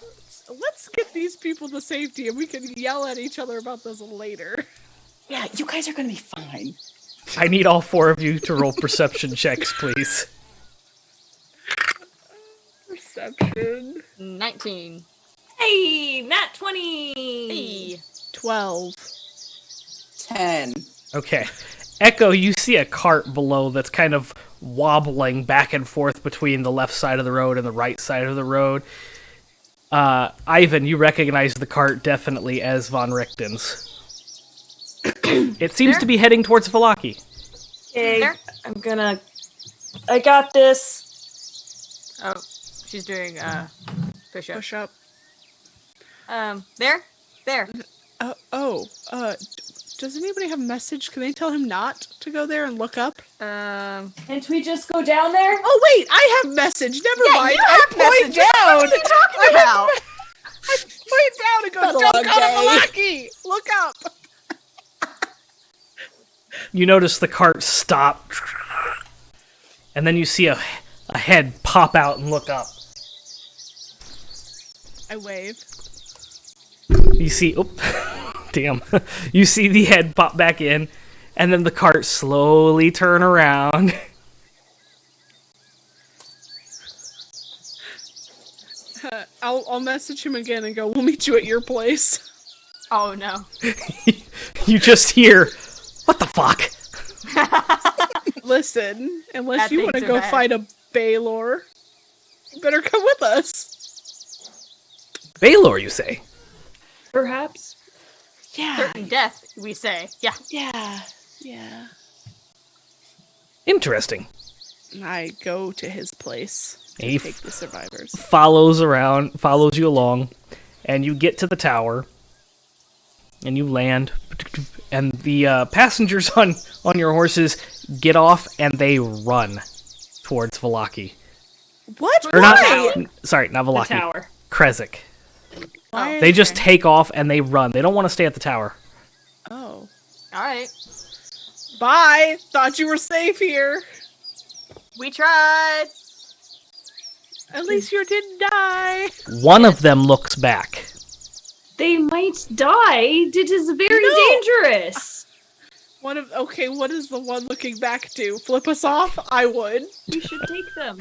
S2: let's get these people to safety and we can yell at each other about this later.
S5: Yeah, you guys are gonna be fine.
S1: I need all 4 of you to roll perception checks, please.
S2: Perception.
S4: 19.
S6: Hey, nat 20.
S4: Hey.
S2: 12.
S5: 10.
S1: Okay. Echo, you see a cart below that's kind of wobbling back and forth between the left side of the road and the right side of the road. Ivan, you recognize the cart definitely as Von Richten's. It seems to be heading towards Valaki.
S6: Okay,
S4: There.
S6: I got this.
S4: Oh, she's doing push up.
S2: Push up.
S4: There.
S2: Does anybody have a message? Can they tell him not to go there and look up?
S6: Can't we just go down there?
S2: Oh wait, I have message. Never mind.
S4: you
S2: I
S4: have
S2: point
S4: messages.
S2: down.
S4: What are you talking about?
S2: I point down and go,
S5: Been a
S2: don't
S5: long
S2: go to
S5: day."
S2: Malaki. Look up.
S1: You notice the cart stop, and then you see a head pop out and look up.
S2: I wave.
S1: You see, damn. You see the head pop back in, and then the cart slowly turn around.
S2: I'll message him again and go, we'll meet you at your place.
S4: Oh no.
S1: You just hear, what the fuck?
S2: Listen, unless
S4: Bad
S2: you want to
S4: things are
S2: go
S4: bad.
S2: fight a Baylor, you better come with us.
S1: Baylor, you say?
S6: Perhaps.
S2: Yeah.
S4: Certain death, we say. Yeah.
S2: Yeah.
S1: Interesting.
S2: I go to his place to
S1: He
S2: take the survivors.
S1: follows you along, and you get to the tower, and you land, and the passengers on your horses get off, and they run towards Valaki.
S2: What?
S1: Or
S2: Why?
S1: not, sorry, not
S6: The
S1: Valaki,
S6: tower.
S1: Kresik.
S2: Why?
S1: They just take off, and they run. They don't want to stay at the tower.
S2: Oh.
S4: Alright.
S2: Bye. Thought you were safe here.
S4: We tried.
S2: At least you didn't die.
S1: One of them looks back.
S6: They might die. It is very
S2: No.
S6: dangerous.
S2: What is the one looking back to? Flip us off? I would.
S6: We should take them.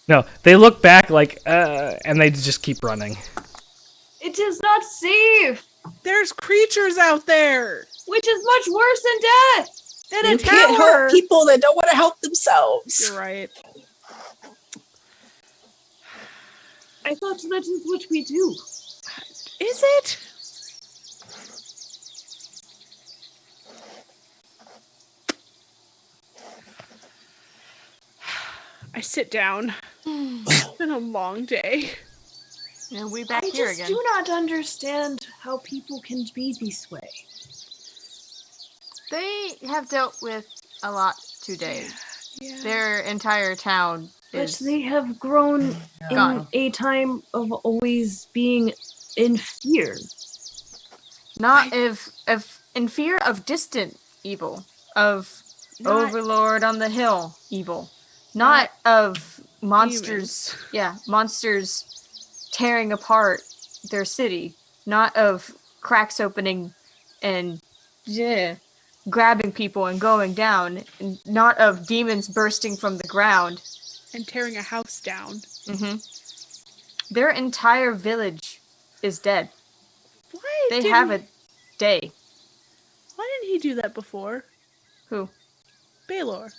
S1: No, they look back like, and they just keep running.
S6: It is not safe,
S2: There's creatures out there.
S6: which is much worse than death.
S2: In a
S5: You can't
S2: tower.
S5: help people that don't want to help themselves.
S2: You're right.
S6: I thought that is what we do.
S2: Is it? I sit down. It's been a long day.
S4: And we back
S6: I
S4: here
S6: just
S4: again.
S6: do not understand how people can be this way.
S4: They have dealt with a lot today.
S2: Yeah.
S4: Their entire town
S3: But
S4: is
S3: they have grown in
S4: gone.
S3: a time of always being in fear.
S4: Not in fear of distant evil, of
S2: Not-
S4: Overlord on the hill evil, not of monsters.
S2: demons.
S4: Yeah, monsters tearing apart their city, not of cracks opening and grabbing people and going down, and not of demons bursting from the ground.
S2: And tearing a house down.
S4: Their entire village is dead.
S2: Why
S4: They
S2: didn't
S4: have
S2: he,
S4: a day.
S2: Why didn't he do that before?
S4: Who?
S2: Baylor.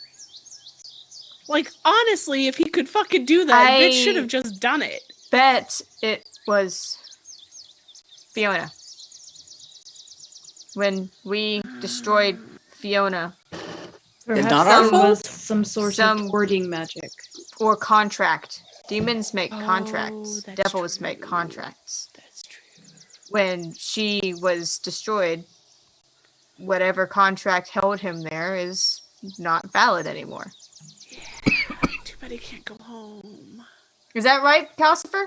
S2: Like, honestly, if he could fucking do that,
S4: I-
S2: bitch should have just done it.
S4: Bet it was Fiona. When we destroyed Fiona,
S3: Perhaps
S5: not our
S3: there
S5: fault?
S3: was some sort
S4: Some-
S3: of hoarding magic.
S4: or contract. Demons make
S2: Oh,
S4: contracts.
S2: that's
S4: Devils
S2: true.
S4: make contracts.
S2: That's true.
S4: When she was destroyed, whatever contract held him there is not valid anymore.
S2: Too bad he can't go home.
S4: Is that right, Calcifer?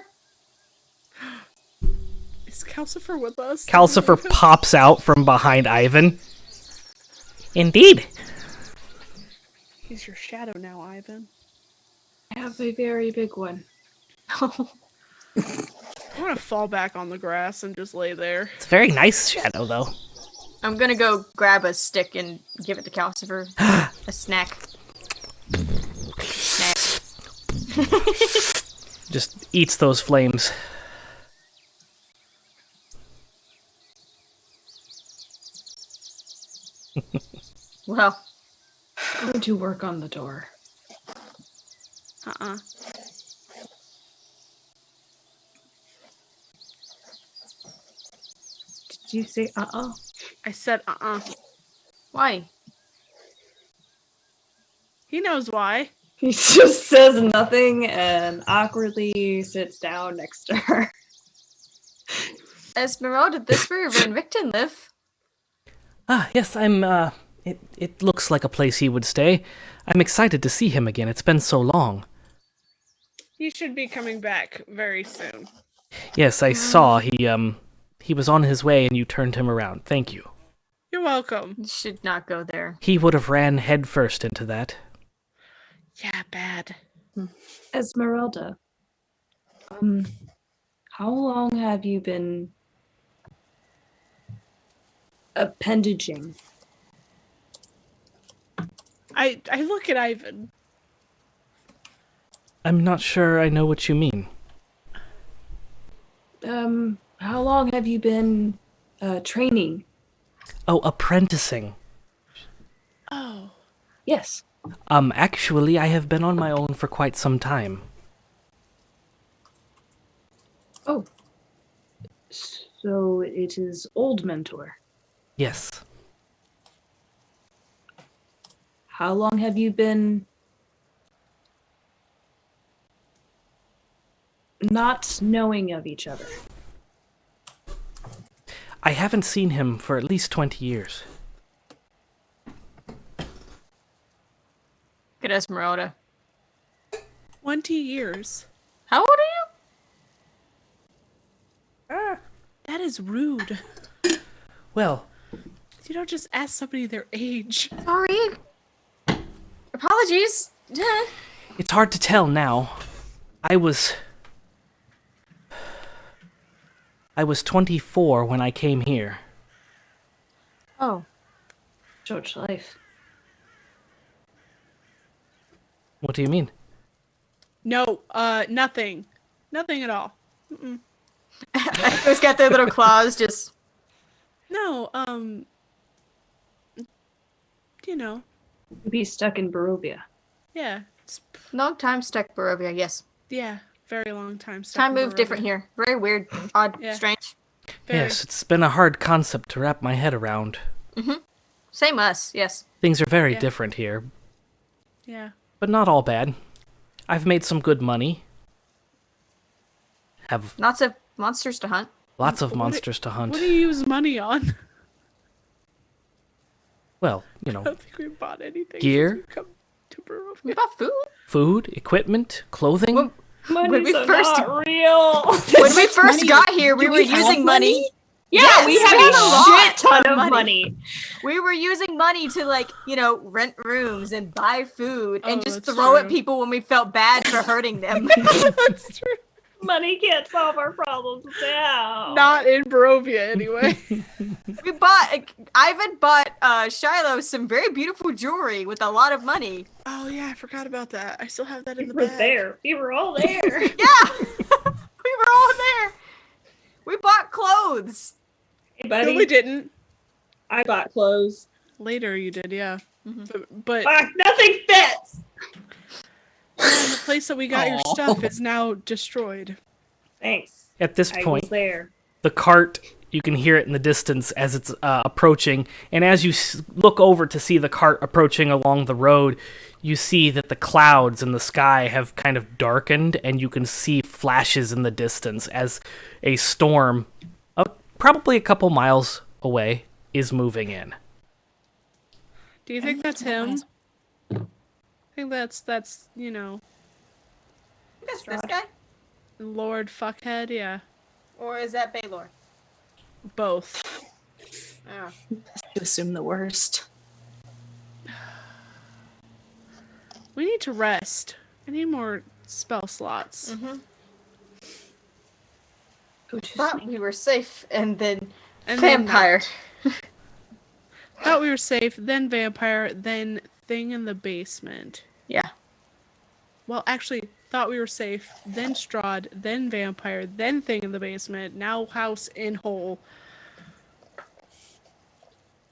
S2: Is Calcifer with us?
S1: Calcifer pops out from behind Ivan. Indeed.
S2: He's your shadow now, Ivan.
S3: I have a very big one.
S2: I want to fall back on the grass and just lay there.
S1: It's a very nice shadow, though.
S4: I'm gonna go grab a stick and give it to Calcifer. A snack. Snack.
S1: Just eats those flames.
S4: Well,
S3: I'm going to work on the door.
S2: Uh-uh.
S3: Did you say uh-uh?
S2: I said uh-uh.
S4: why?
S2: He knows why.
S3: He just says nothing and awkwardly sits down next to her.
S4: Esmeralda, this where Richten live?
S1: Ah, yes, it looks like a place he would stay. I'm excited to see him again. It's been so long.
S2: He should be coming back very soon.
S1: Yes, I saw he was on his way and you turned him around. Thank you.
S2: You're welcome.
S4: You should not go there.
S1: He would have ran headfirst into that.
S2: Yeah, bad.
S3: Esmeralda, how long have you been appendaging?
S2: I look at Ivan.
S1: I'm not sure I know what you mean.
S3: How long have you been training?
S1: Oh, apprenticing.
S2: Oh.
S3: Yes.
S1: Actually, I have been on my own for quite some time.
S3: Oh. So it is old mentor.
S1: Yes.
S3: How long have you been not knowing of each other?
S1: I haven't seen him for at least 20 years.
S4: Good Esmeralda.
S2: 20 years.
S4: How old are you?
S2: That is rude.
S1: Well,
S2: You don't just ask somebody their age.
S4: Sorry. Apologies.
S1: it's hard to tell now. I was 24 when I came here.
S4: Oh.
S3: Short life.
S1: What do you mean?
S2: No, nothing. Nothing at all. Mm-mm.
S4: Echo's got their little claws just...
S2: No, you know,
S3: Be stuck in Barovia.
S2: yeah. It's,
S4: Long time stuck Barovia, yes.
S2: yeah, very long time.
S4: Time moved different here. Very weird, odd,
S2: Yeah.
S4: strange.
S2: Very,
S1: Yes, it's been a hard concept to wrap my head around.
S4: Same us, yes.
S1: Things are very
S2: Yeah.
S1: different here,
S2: yeah.
S1: but not all bad. I've made some good money. Have
S4: Lots of monsters to hunt.
S1: lots of
S2: What do-
S1: monsters to hunt.
S2: What do you use money on?
S1: Well,
S2: I don't think we bought anything.
S1: Gear?
S2: since we've come to Barovia.
S4: We bought food.
S1: food, equipment, clothing.
S4: Well,
S3: Money's
S4: we first-
S3: not real.
S4: When we first
S5: money?
S4: got here, we
S5: Do
S4: were
S5: we have
S4: using money.
S3: Yeah,
S4: Yes,
S3: we have
S4: we had a
S3: a
S4: lot
S3: shit ton
S4: of
S3: of money.
S4: We were using money to, like, rent rooms and buy food and
S2: Oh,
S4: just
S2: that's
S4: throw at
S2: true.
S4: people when we felt bad for hurting them.
S2: That's true.
S3: Money can't solve our problems now.
S2: Not in Barovia, anyway.
S4: Ivan bought Shilo some very beautiful jewelry with a lot of money.
S2: Oh yeah, I forgot about that. I still have that in
S3: We
S2: the
S3: were
S2: bag.
S3: there. We were all there.
S4: Yeah, we were all there. We bought clothes.
S3: Hey,
S2: No,
S3: buddy.
S2: we didn't.
S3: I bought clothes.
S2: Later, you did, yeah. But
S3: Fuck, nothing fits.
S2: the place that we got your
S5: Aw.
S2: stuff is now destroyed.
S3: Thanks.
S1: At this
S3: I
S1: point,
S3: was there.
S1: the cart, you can hear it in the distance as it's approaching, and as you look over to see the cart approaching along the road, you see that the clouds in the sky have kind of darkened, and you can see flashes in the distance as a storm, probably a couple miles away, is moving in.
S2: Do you think that's him? I think that's
S4: That's this guy,
S2: Lord Fuckhead, yeah.
S4: or is that Baylor?
S2: Both.
S4: Oh.
S5: To assume the worst.
S2: We need to rest. I need more spell slots.
S4: Thought we were safe, and then
S2: And then
S4: vampire.
S2: Thought we were safe, then vampire, then thing in the basement.
S4: Yeah.
S2: Well, actually, thought we were safe, then Strahd, then vampire, then thing in the basement, now house in hole.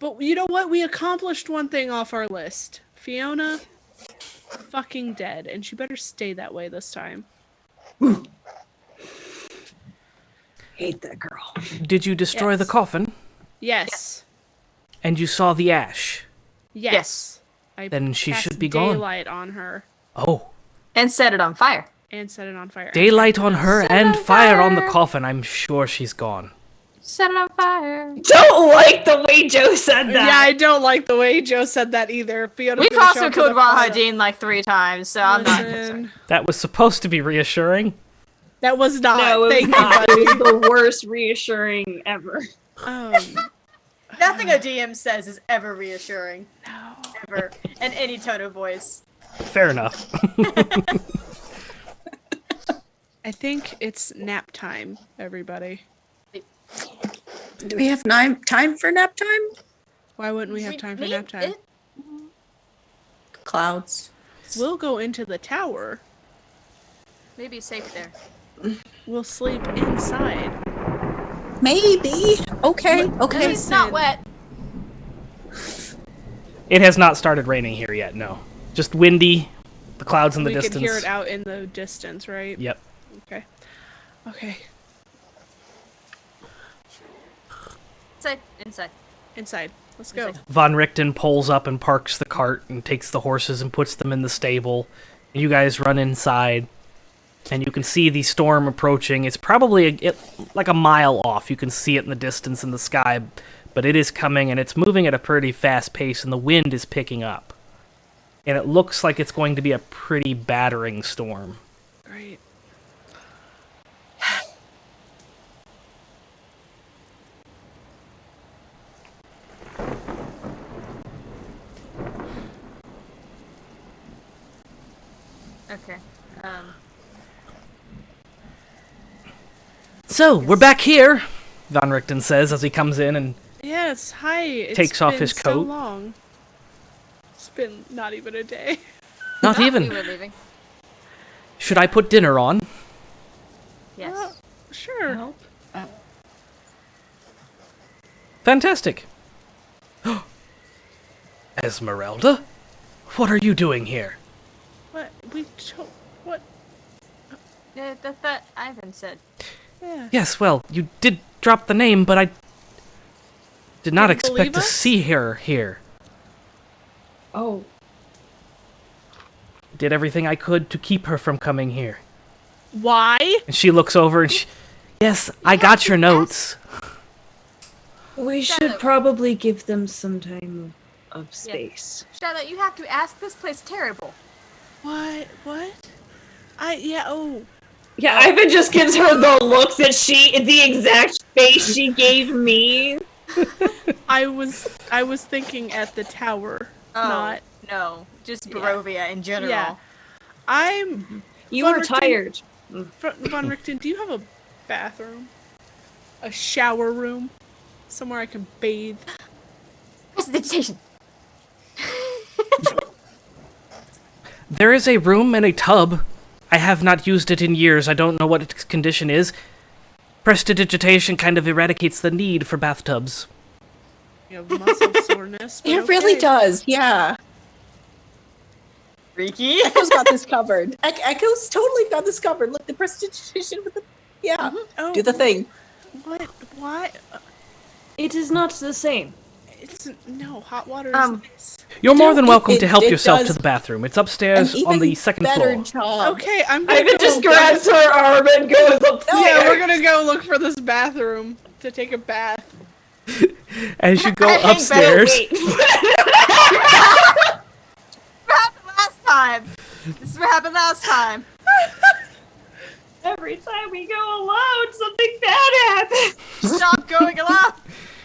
S2: But you know what? We accomplished one thing off our list. Fiona, fucking dead, and she better stay that way this time.
S5: Hate that girl.
S1: Did you destroy the
S2: Yes.
S1: coffin?
S2: Yes.
S1: And you saw the ash?
S2: Yes. I
S1: Then she
S2: cast
S1: should be gone.
S2: daylight on her
S1: Oh,
S4: And set it on fire.
S2: and set it on fire.
S1: daylight on her
S4: Set
S1: and
S4: on
S1: fire on the
S4: fire.
S1: coffin. I'm sure she's gone.
S4: Set it on fire.
S3: Don't like the way Joe said that.
S2: Yeah, I don't like the way Joe said that either. Fiona's
S4: We've
S2: gonna show
S4: also
S2: up with
S4: killed
S2: a fire.
S4: Wahadin like 3 times, so I'm not concerned.
S2: Listen,
S1: That was supposed to be reassuring.
S2: that was not.
S3: No, it was
S2: Thank
S3: not.
S2: you,
S3: It
S2: buddy.
S3: was the worst reassuring ever.
S4: Nothing a DM says is ever reassuring.
S2: No.
S4: Ever. In any tone of voice.
S1: Fair enough.
S2: I think it's nap time, everybody.
S5: Do we have time for nap time?
S2: Why wouldn't we have time for nap time?
S5: Clouds.
S2: We'll go into the tower.
S4: Maybe safe there.
S2: We'll sleep inside.
S5: Maybe. Okay. Okay.
S4: It's not wet.
S1: It has not started raining here yet, no. Just windy, the clouds in the
S2: We
S1: distance.
S2: can hear it out in the distance, right?
S1: Yep.
S2: Okay. Okay.
S4: Inside.
S2: Inside. Let's go.
S4: Inside.
S1: Von Richten pulls up and parks the cart and takes the horses and puts them in the stable. You guys run inside, and you can see the storm approaching. It's probably like a mile off. You can see it in the distance in the sky, but it is coming, and it's moving at a pretty fast pace, and the wind is picking up. And it looks like it's going to be a pretty battering storm.
S2: Great.
S4: Okay.
S1: So, we're back here, Von Richten says as he comes in and
S2: Yes, hi. It's
S1: Takes off
S2: been
S1: his
S2: so
S1: coat.
S2: long. It's been not even a day.
S1: not
S4: We
S1: even.
S4: were leaving.
S1: Should I put dinner on?
S4: Yes.
S2: Sure.
S1: Fantastic. Esmeralda? What are you doing here?
S2: What? What?
S4: Yeah, that Ivan said.
S2: Yeah.
S1: Yes, well, you did drop the name, but I did not
S2: Didn't believe
S1: expect to
S2: us?
S1: see her here.
S3: Oh,
S1: Did everything I could to keep her from coming here.
S2: Why?
S1: And she looks over and yes, I got your notes.
S3: we
S4: Charlotte.
S3: should probably give them some time of space.
S4: Charlotte, you have to ask. This place terrible.
S2: What? Oh.
S3: Yeah, Ivan just gives her the look that the exact face she gave me.
S2: I was thinking at the tower, not.
S4: No, just Barovia in general.
S2: Yeah.
S3: You
S2: Von
S3: were
S2: Richten-
S3: tired.
S2: Von Richten, do you have a bathroom? A shower room? Somewhere I can bathe?
S4: Prestidigitation.
S1: There is a room and a tub. I have not used it in years. I don't know what its condition is. Prestidigitation kind of eradicates the need for bathtubs.
S2: You have muscle soreness. But
S5: It really
S2: okay.
S5: does, yeah.
S4: Freaky.
S5: Echo's got this covered. Echo's totally got this covered. Look, the prestidigitation with the... Yeah,
S2: Oh,
S5: do the thing.
S2: What? Why?
S3: It is not the same.
S2: No, hot water is nice.
S1: You're more than
S5: Dude,
S1: welcome to help
S5: it
S1: yourself to
S5: does
S1: the bathroom. It's upstairs
S5: an
S1: on
S5: even
S1: the second
S5: better
S1: floor.
S5: job.
S2: Okay, I'm gonna
S3: Ivan
S2: go
S3: just grabs her arm and goes up.
S2: Yeah, we're gonna go look for this bathroom to take a bath.
S1: As you go
S4: I hang back.
S1: upstairs,
S3: Wait.
S4: What happened last time? This is what happened last time.
S3: Every time we go alone, something bad happens.
S4: Stop going along.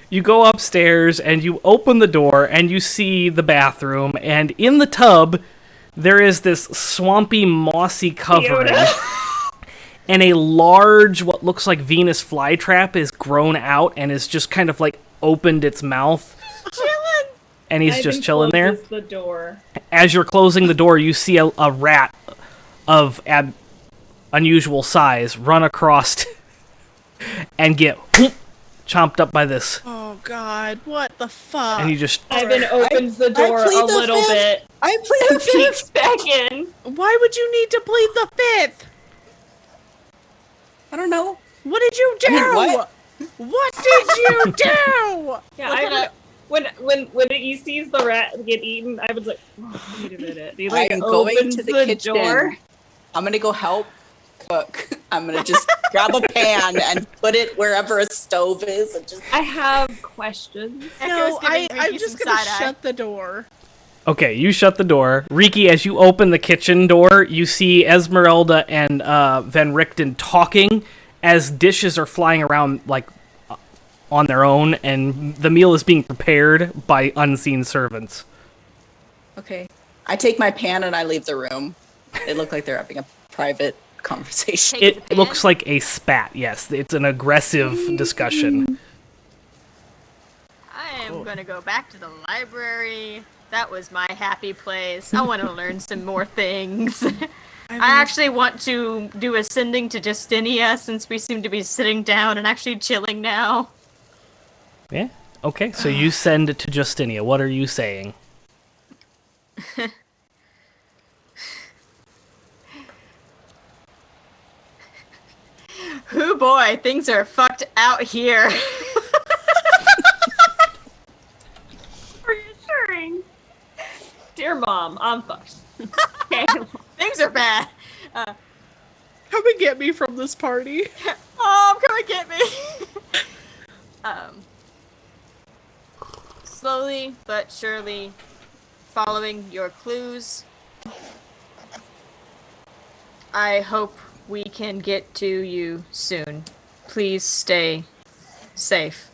S1: you go upstairs and you open the door and you see the bathroom, and in the tub there is this swampy, mossy covering. And a large, what looks like Venus flytrap is grown out and is just kind of like opened its mouth.
S2: Chillin'.
S1: And he's just chilling there.
S3: The door.
S1: As you're closing the door, you see a rat of unusual size run across and get chomped up by this.
S2: Oh God, what the fuck?
S1: And you just...
S3: Ivan opens the door
S5: plead
S3: a
S5: the
S3: little
S5: fifth.
S3: bit
S5: I plead
S3: and
S5: the
S3: peeks
S5: fifth.
S3: back in.
S2: Why would you need to plead the fifth?
S5: I don't know.
S2: What did you do?
S5: I mean, what?
S2: What did you do?
S3: Yeah,
S4: Look
S3: Ivan,
S4: at
S3: when he sees the rat get eaten, Ivan's like, oh, wait a minute. He like
S5: I'm going
S3: opens
S5: to the kitchen.
S3: door.
S5: I'm gonna go help cook. I'm gonna just grab a pan and put it wherever a stove is and just...
S3: I have questions.
S2: No,
S4: giving
S2: I'm
S4: Ricky
S2: just
S4: some
S2: gonna
S4: side-eye.
S2: shut the door.
S1: Okay, you shut the door. Riki, as you open the kitchen door, you see Esmeralda and Van Richten talking as dishes are flying around, like, on their own, and the meal is being prepared by unseen servants.
S5: Okay. I take my pan and I leave the room. They look like they're having a private conversation.
S4: Take the
S1: It
S4: pan?
S1: looks like a spat, yes. It's an aggressive discussion.
S4: I am gonna go back to the library. That was my happy place. I want to learn some more things. I actually want to do ascending to Justinia since we seem to be sitting down and actually chilling now.
S1: Yeah? Okay, so you send it to Justinia. What are you saying?
S4: Hoo boy, things are fucked out here.
S3: Reassuring. Dear Mom, I'm fucked. Okay.
S4: Things are bad.
S2: Come and get me from this party.
S4: Mom, come and get me. Slowly but surely, following your clues, I hope we can get to you soon. Please stay safe.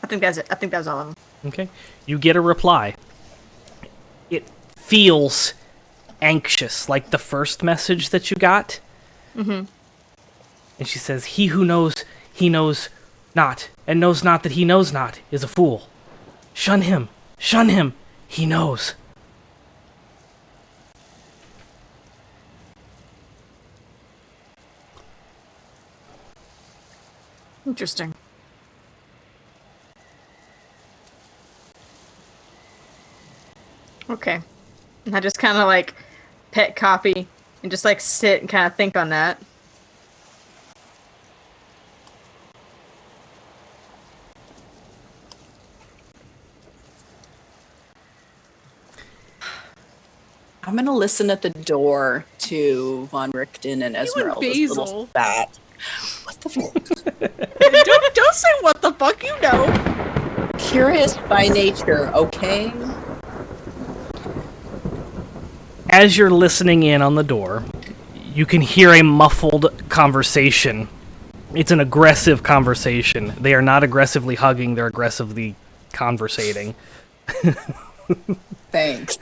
S4: I think that's it. I think that was all of them.
S1: Okay. You get a reply. It feels anxious, like the first message that you got.
S4: Mm-hmm.
S1: And she says, "He who knows, he knows not, and knows not that he knows not, is a fool. Shun him, he knows."
S4: Interesting. Okay. And I just kind of like pet copy and just like sit and kind of think on that.
S5: I'm gonna listen at the door to Von Richten and Esmeralda's little
S2: Basil.
S5: spat. What the fuck?
S2: don't say what the fuck, you know.
S5: curious by nature, okay?
S1: As you're listening in on the door, you can hear a muffled conversation. It's an aggressive conversation. They are not aggressively hugging, they're aggressively conversating.
S5: Thanks.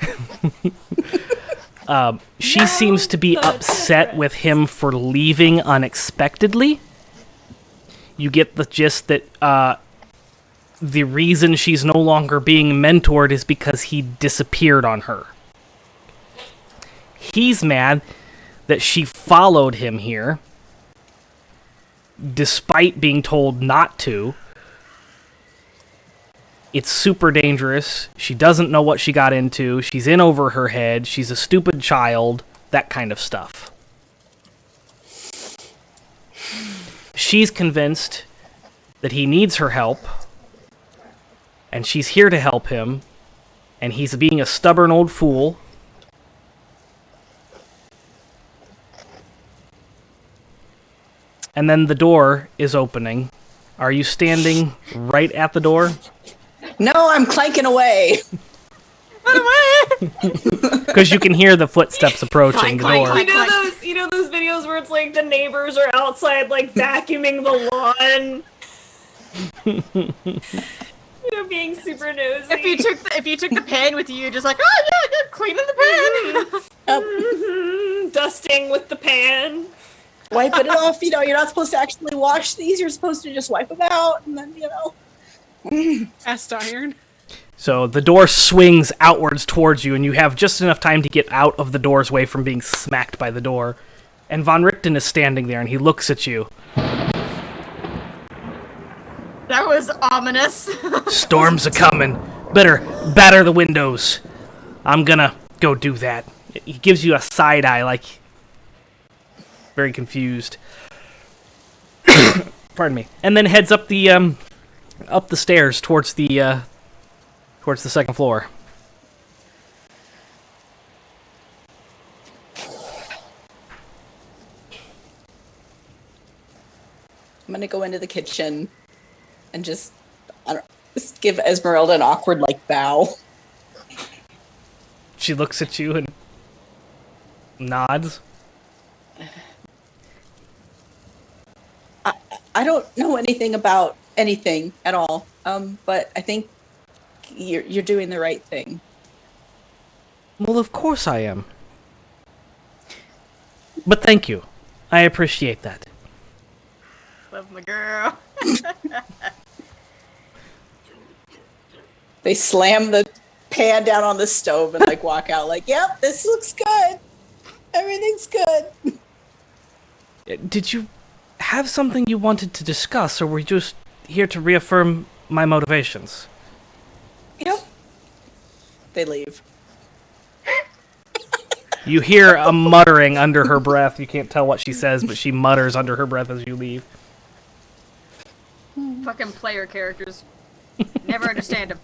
S1: She seems to be upset with him for leaving unexpectedly. You get the gist that the reason she's no longer being mentored is because he disappeared on her. He's mad that she followed him here, despite being told not to. It's super dangerous. She doesn't know what she got into. She's in over her head. She's a stupid child. That kind of stuff. She's convinced that he needs her help, and she's here to help him, and he's being a stubborn old fool. And then the door is opening. Are you standing right at the door?
S5: No, I'm clanking away.
S1: Because you can hear the footsteps approaching the door.
S6: You know those videos where it's like the neighbors are outside like vacuuming the lawn? Being super nosy.
S4: If you took the pan with you, just like, oh yeah, good, cleaning the pan.
S6: Dusting with the pan.
S5: Wiping it off, you're not supposed to actually wash these, you're supposed to just wipe them out, and then,
S2: Cast iron.
S1: So the door swings outwards towards you, and you have just enough time to get out of the door's way from being smacked by the door. And Von Richten is standing there, and he looks at you.
S4: That was ominous.
S1: Storms are coming. Better batter the windows. I'm gonna go do that. He gives you a side eye, like very confused. Pardon me. And then heads up the stairs towards the second floor.
S5: I'm gonna go into the kitchen and just give Esmeralda an awkward, bow.
S1: She looks at you and nods.
S5: I don't know anything about anything at all, but I think you're doing the right thing.
S1: Well, of course I am. But thank you. I appreciate that.
S4: Love my girl.
S5: They slam the pan down on the stove and walk out yep, this looks good. Everything's good.
S1: Did you have something you wanted to discuss, or were you just here to reaffirm my motivations?
S5: Yep. They leave.
S1: You hear a muttering under her breath. You can't tell what she says, but she mutters under her breath as you leave.
S4: Fucking player characters. Never understand them.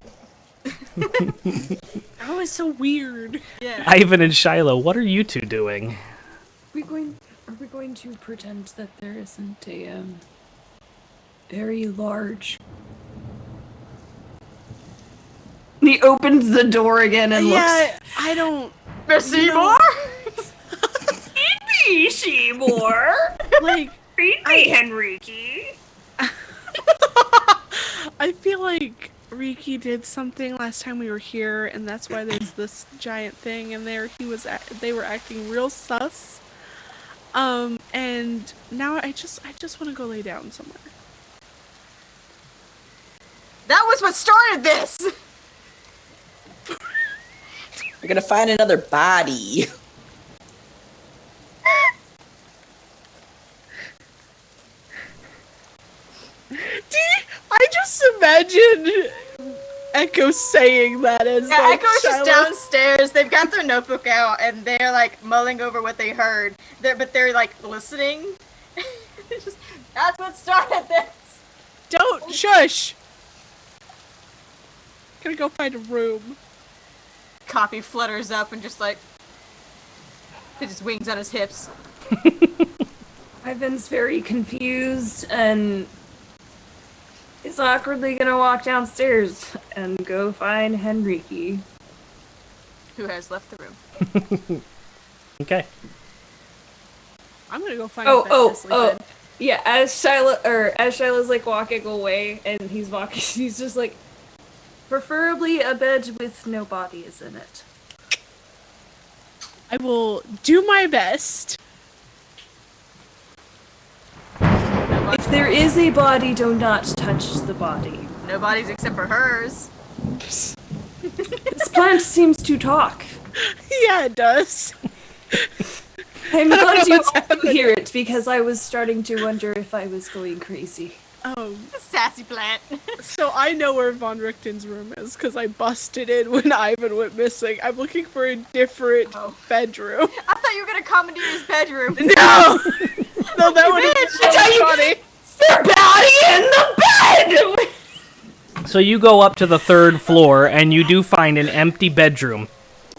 S2: Oh, it's so weird.
S4: Yeah.
S1: Ivan and Shilo, what are you two doing?
S6: Are we going to pretend that there isn't a very large? He opens the door again and looks.
S2: Yeah, I don't.
S4: Seymour?
S6: Feed me, Seymour. Feed me, Henrique.
S2: I feel like Riki did something last time we were here, and that's why there's this giant thing in there. They were acting real sus. And now I just want to go lay down somewhere.
S4: That was what started this!
S5: We're gonna find another body.
S2: I just imagine Echo saying that as
S4: Echo's just
S2: Shilo.
S4: downstairs. They've got their notebook out and they're mulling over what they heard. But they're listening. That's what started this.
S2: Don't shush. Gonna go find a room.
S4: Coffee flutters up and just his wings on his hips.
S6: Ivan's very confused and is awkwardly gonna walk downstairs and go find Henrique.
S4: Who has left the room.
S1: Okay.
S2: I'm gonna go find a bed to sleep in.
S6: Yeah, as Shiloh's like walking away and he's walking, he's just like, preferably a bed with no bodies in it.
S2: I will do my best.
S6: If there is a body, do not touch the body.
S4: No bodies except for hers.
S6: This plant seems to talk.
S2: Yeah, it does.
S6: I'm
S2: don't
S6: glad
S2: know
S6: you
S2: what's
S6: also
S2: happening.
S6: hear it because I was starting to wonder if I was going crazy.
S2: Oh,
S4: Sassy plant.
S2: so I know where Von Richten's room is because I busted in when Ivan went missing. I'm looking for a different bedroom.
S4: I thought you were gonna commandeer his bedroom.
S2: No! No, that would have been so funny.
S6: Your body in the bed!
S1: So you go up to the 3rd floor, and you do find an empty bedroom.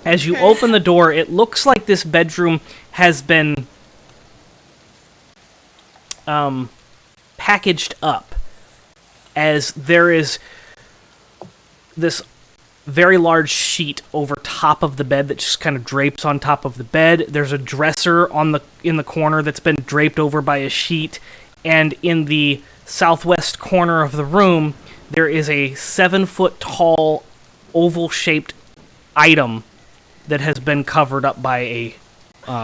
S1: As you open the door, it looks like this bedroom has been packaged up, as there is this very large sheet over top of the bed that just kind of drapes on top of the bed. There's a dresser in the corner that's been draped over by a sheet, and in the southwest corner of the room, there is a 7-foot tall, oval-shaped item that has been covered up by a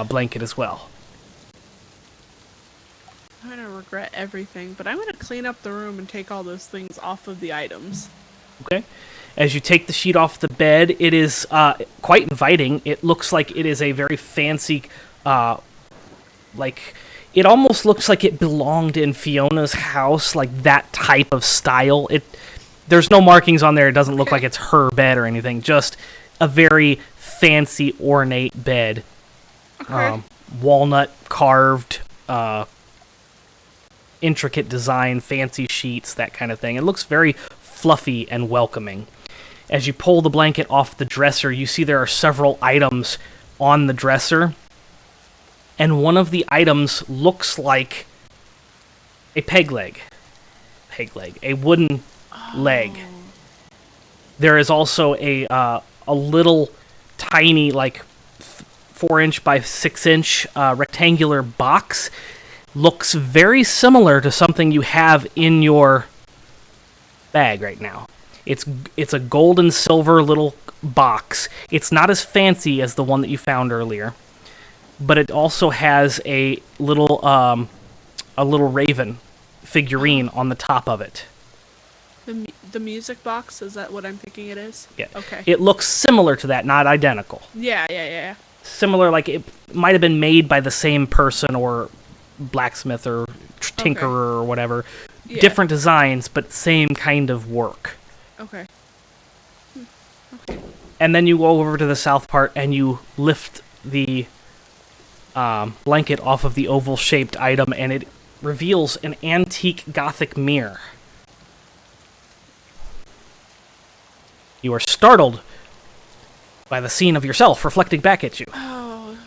S1: blanket as well.
S2: I'm gonna regret everything, but I'm gonna clean up the room and take all those things off of the items.
S1: Okay. As you take the sheet off the bed, it is quite inviting. It looks like it is a very fancy, it almost looks like it belonged in Fiona's house, like that type of style. There's no markings on there. It doesn't look like it's her bed or anything. Just a very fancy, ornate bed.
S2: Okay.
S1: Walnut carved, intricate design, fancy sheets, that kind of thing. It looks very fluffy and welcoming. As you pull the blanket off the dresser, you see there are several items on the dresser, and one of the items looks like a peg leg, a wooden leg. There is also a little tiny, 4-inch by 6-inch rectangular box. Looks very similar to something you have in your bag right now. It's a gold and silver little box. It's not as fancy as the one that you found earlier, but it also has a little raven figurine on the top of it.
S2: The music box, is that what I'm thinking it is?
S1: Yeah.
S2: Okay.
S1: It looks similar to that, not identical.
S2: Yeah.
S1: Similar, like it might have been made by the same person or blacksmith or tinkerer or whatever.
S2: Yeah.
S1: Different designs, but same kind of work.
S2: Okay.
S1: And then you go over to the south part and you lift the blanket off of the oval-shaped item, and it reveals an antique Gothic mirror. You are startled by the scene of yourself reflecting back at you.
S2: Oh,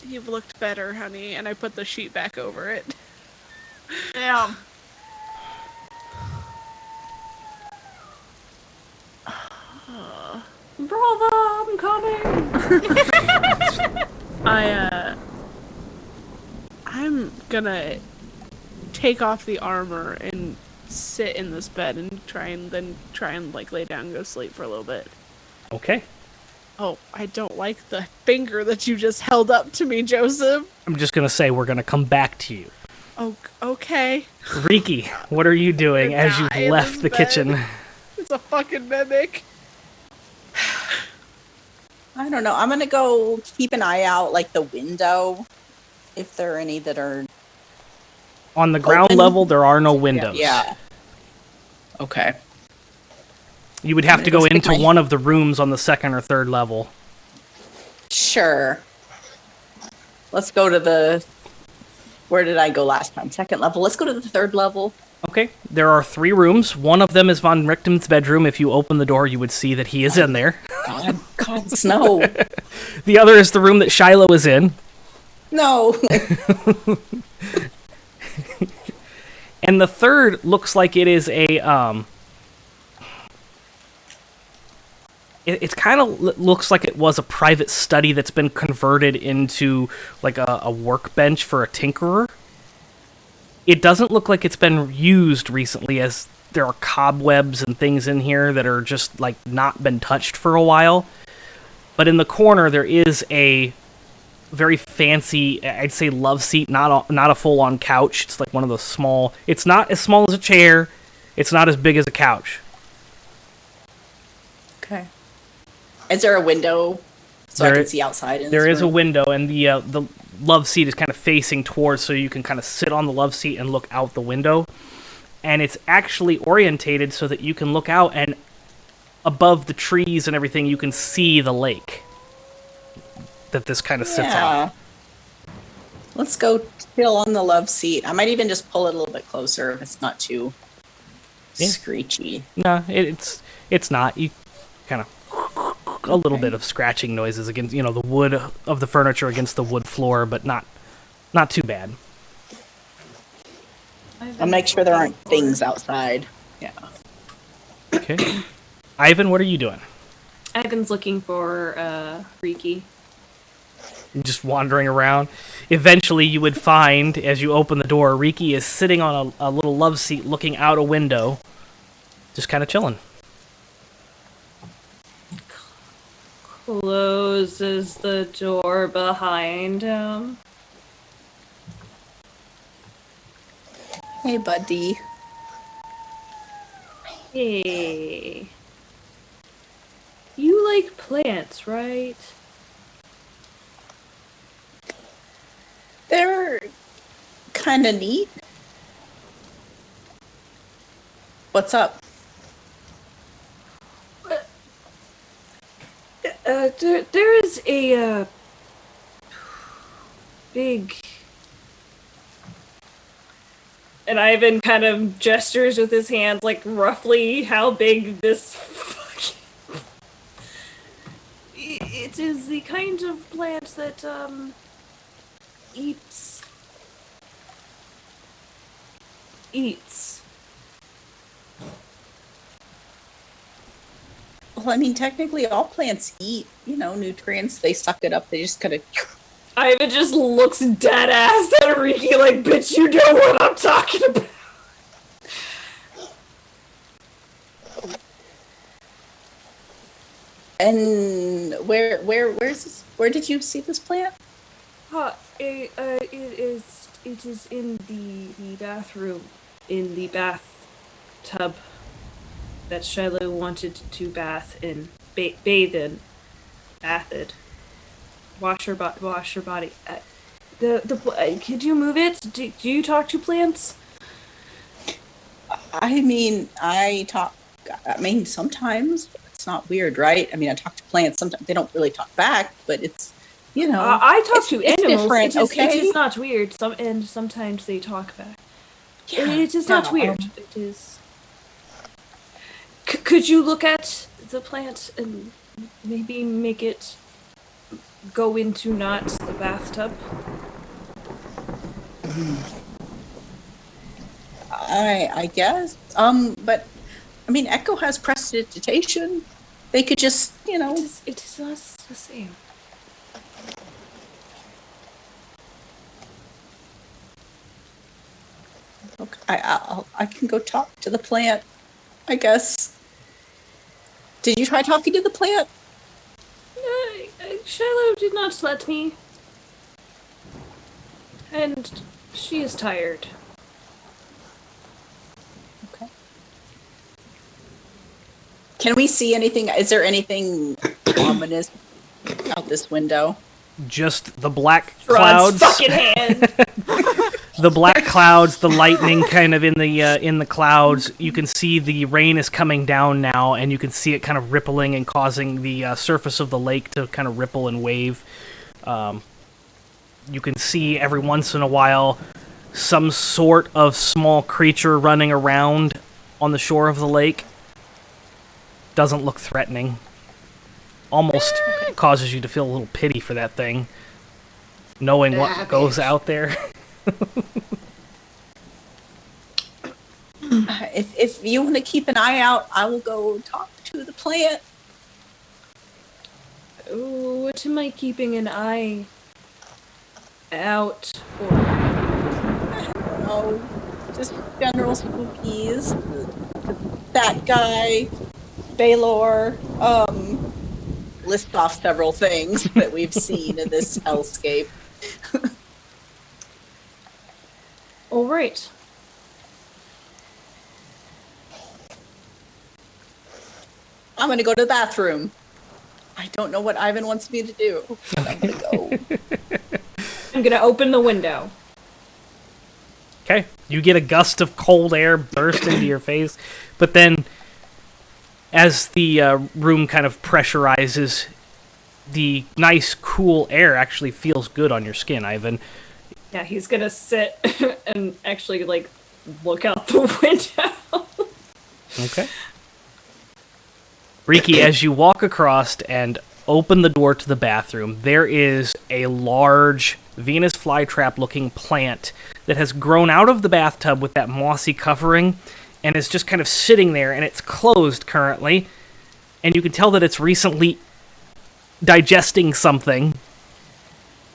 S2: you've looked better, honey. And I put the sheet back over it.
S4: Damn.
S6: Brother, I'm coming!
S2: I'm gonna take off the armor and sit in this bed and try and lay down and go sleep for a little bit.
S1: Okay.
S2: Oh, I don't like the finger that you just held up to me, Joseph.
S1: I'm just going to say we're going to come back to you.
S2: Oh, okay.
S1: Riki, what are you doing as
S2: Die
S1: you've
S2: in
S1: left
S2: this
S1: the
S2: bed.
S1: kitchen?
S2: It's a fucking mimic.
S5: I don't know. I'm gonna go keep an eye out, like the window, if there are any that are
S1: On the ground
S5: Open?
S1: level, there are no windows.
S5: Yeah. Okay.
S1: You would have to go
S5: Stick
S1: into
S5: my-
S1: one of the rooms on the 2nd or 3rd level.
S5: Sure. Let's go to the. Where did I go last time? 2nd level. Let's go to the 3rd level.
S1: Okay, there are 3 rooms. One of them is Von Richten's bedroom. If you open the door, you would see that he is in there.
S5: God, snow.
S1: The other is the room that Shilo is in.
S5: No.
S1: And the third looks like it is a It kind of looks like it was a private study that's been converted into like a workbench for a tinkerer. It doesn't look like it's been used recently, as there are cobwebs and things in here that are just like not been touched for a while. But in the corner there is a very fancy, I'd say, love seat, not a full-on couch. It's like one of those small. It's not as small as a chair. It's not as big as a couch.
S5: Okay. Is there a window so I can see outside?
S1: There is a window, and the love seat is kind of facing towards, so you can kind of sit on the love seat and look out the window. And it's actually orientated so that you can look out, and above the trees and everything, you can see the lake that this kind of sits on.
S5: Let's go chill on the love seat. I might even just pull it a little bit closer if it's not too screechy.
S1: No, it's not. You kind of a little bit of scratching noises against, the wood of the furniture against the wood floor, but not too bad.
S5: I'll make sure there aren't things outside. Yeah.
S1: Okay. Ivan, what are you doing?
S6: Ivan's looking for Riki.
S1: Just wandering around. Eventually, you would find, as you open the door, Riki is sitting on a little love seat looking out a window, just kind of chilling.
S6: Closes the door behind him.
S5: Hey, buddy.
S6: Hey. You like plants, right?
S5: They're kind of neat. What's up?
S6: There is a big, and Ivan kind of gestures with his hands, like roughly how big this fucking. It is the kind of plant that eats.
S5: Well, I mean, technically all plants eat, nutrients. They suck it up. They just kind of...
S6: Ivan just looks dead ass at Riki like, bitch, you know what I'm talking about.
S5: And where's this? Where did you see this plant?
S6: It is in the bathroom, in the bathtub that Shilo wanted to bath in, bathe in, wash her body. Could you move it? Do you talk to plants?
S5: I mean, sometimes it's not weird, right? I mean, I talk to plants. Sometimes they don't really talk back, but it's,
S6: I talk to animals.
S5: It
S6: is not weird. Sometimes they talk back.
S5: Yeah,
S6: it is not weird. It is. Could you look at the plant and maybe make it go into not the bathtub?
S5: I guess. But I mean, Echo has prestidigitation. They could just,
S6: It is not the same.
S5: Okay, I can go talk to the plant, I guess. Did you try talking to the plant?
S6: Shilo did not let me. And she is tired.
S5: Okay. Can we see anything? Is there anything ominous out this window?
S1: Just the black clouds.
S6: Fucking hand.
S1: The black clouds, the lightning kind of in the clouds. You can see the rain is coming down now, and you can see it kind of rippling and causing the surface of the lake to kind of ripple and wave. You can see every once in a while some sort of small creature running around on the shore of the lake. Doesn't look threatening. Almost causes you to feel a little pity for that thing, knowing what goes out there.
S5: If you want to keep an eye out, I will go talk to the plant.
S6: What am I keeping an eye out for?
S5: Oh, just general spookies. That guy, Baylor. List off several things that we've seen in this hellscape.
S6: All right.
S5: I'm gonna go to the bathroom. I don't know what Ivan wants me to do, but I'm gonna go.
S6: I'm gonna open the window.
S1: Okay, you get a gust of cold air burst into your face, but then as the room kind of pressurizes, the nice, cool air actually feels good on your skin, Ivan.
S6: Yeah, he's gonna sit and actually, like, look out the window.
S1: Okay. Riki, as you walk across and open the door to the bathroom, there is a large Venus flytrap-looking plant that has grown out of the bathtub with that mossy covering and is just kind of sitting there, and it's closed currently, and you can tell that it's recently digesting something.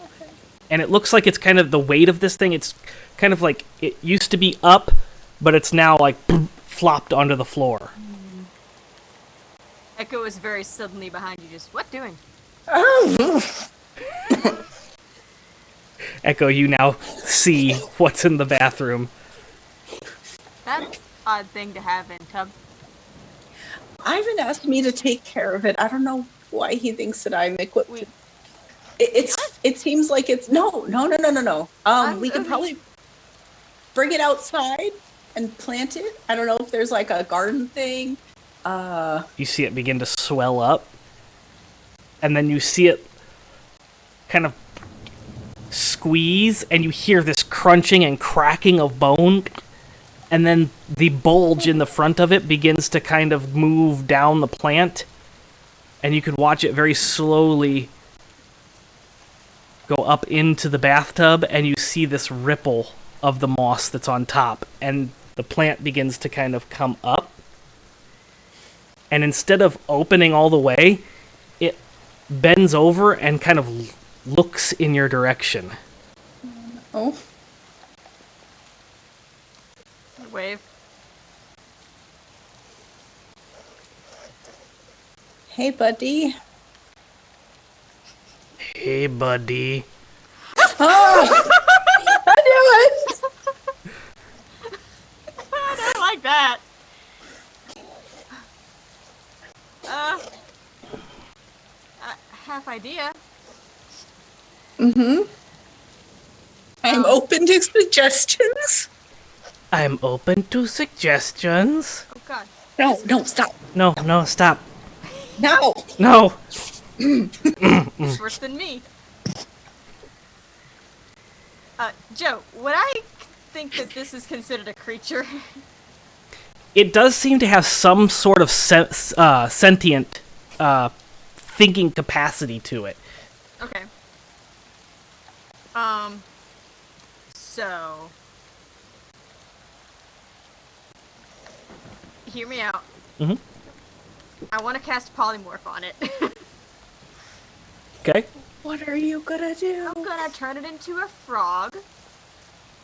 S2: Okay.
S1: And it looks like it's kind of the weight of this thing. It's kind of like it used to be up, but it's now like flopped onto the floor.
S4: Echo is very suddenly behind you, just, what doing?
S1: Echo, you now see what's in the bathroom.
S4: That odd thing to have in tub.
S5: Ivan asked me to take care of it. I don't know why he thinks that I'm equipped. It seems like it's no. We can probably bring it outside and plant it. I don't know if there's like a garden thing.
S1: You see it begin to swell up, and then you see it kind of squeeze, and you hear this crunching and cracking of bone, and then the bulge in the front of it begins to kind of move down the plant, and you can watch it very slowly go up into the bathtub, and you see this ripple of the moss that's on top, and the plant begins to kind of come up. And instead of opening all the way, it bends over and kind of looks in your direction.
S5: Oh.
S4: Wave.
S5: Hey, buddy.
S1: Hey, buddy.
S5: Oh! I knew it!
S4: I don't like that. Half idea.
S5: Mm-hmm. I'm open to suggestions.
S1: I'm open to suggestions.
S4: Oh god.
S5: No, stop.
S1: No, stop.
S5: No.
S1: No.
S4: It's worse than me. Joe, would I think that this is considered a creature?
S1: It does seem to have some sort of sentient thinking capacity to it.
S4: Okay. So... Hear me out.
S1: Mm-hmm.
S4: I want to cast Polymorph on it.
S1: Okay.
S5: What are you gonna do?
S4: I'm gonna turn it into a frog,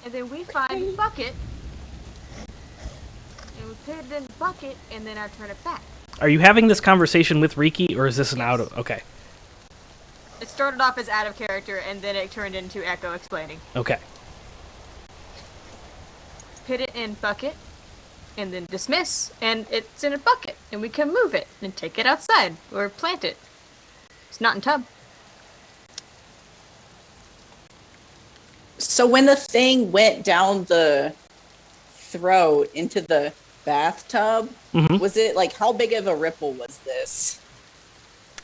S4: and then we find Bucket, and we put it in the bucket, and then I turn it back.
S1: Are you having this conversation with Riki, or is this an out of... Okay.
S4: It started off as out of character, and then it turned into Echo explaining.
S1: Okay.
S4: Put it in bucket, and then dismiss, and it's in a bucket, and we can move it, and take it outside, or plant it. It's not in tub.
S5: So when the thing went down the throat into the bathtub, was it like, how big of a ripple was this?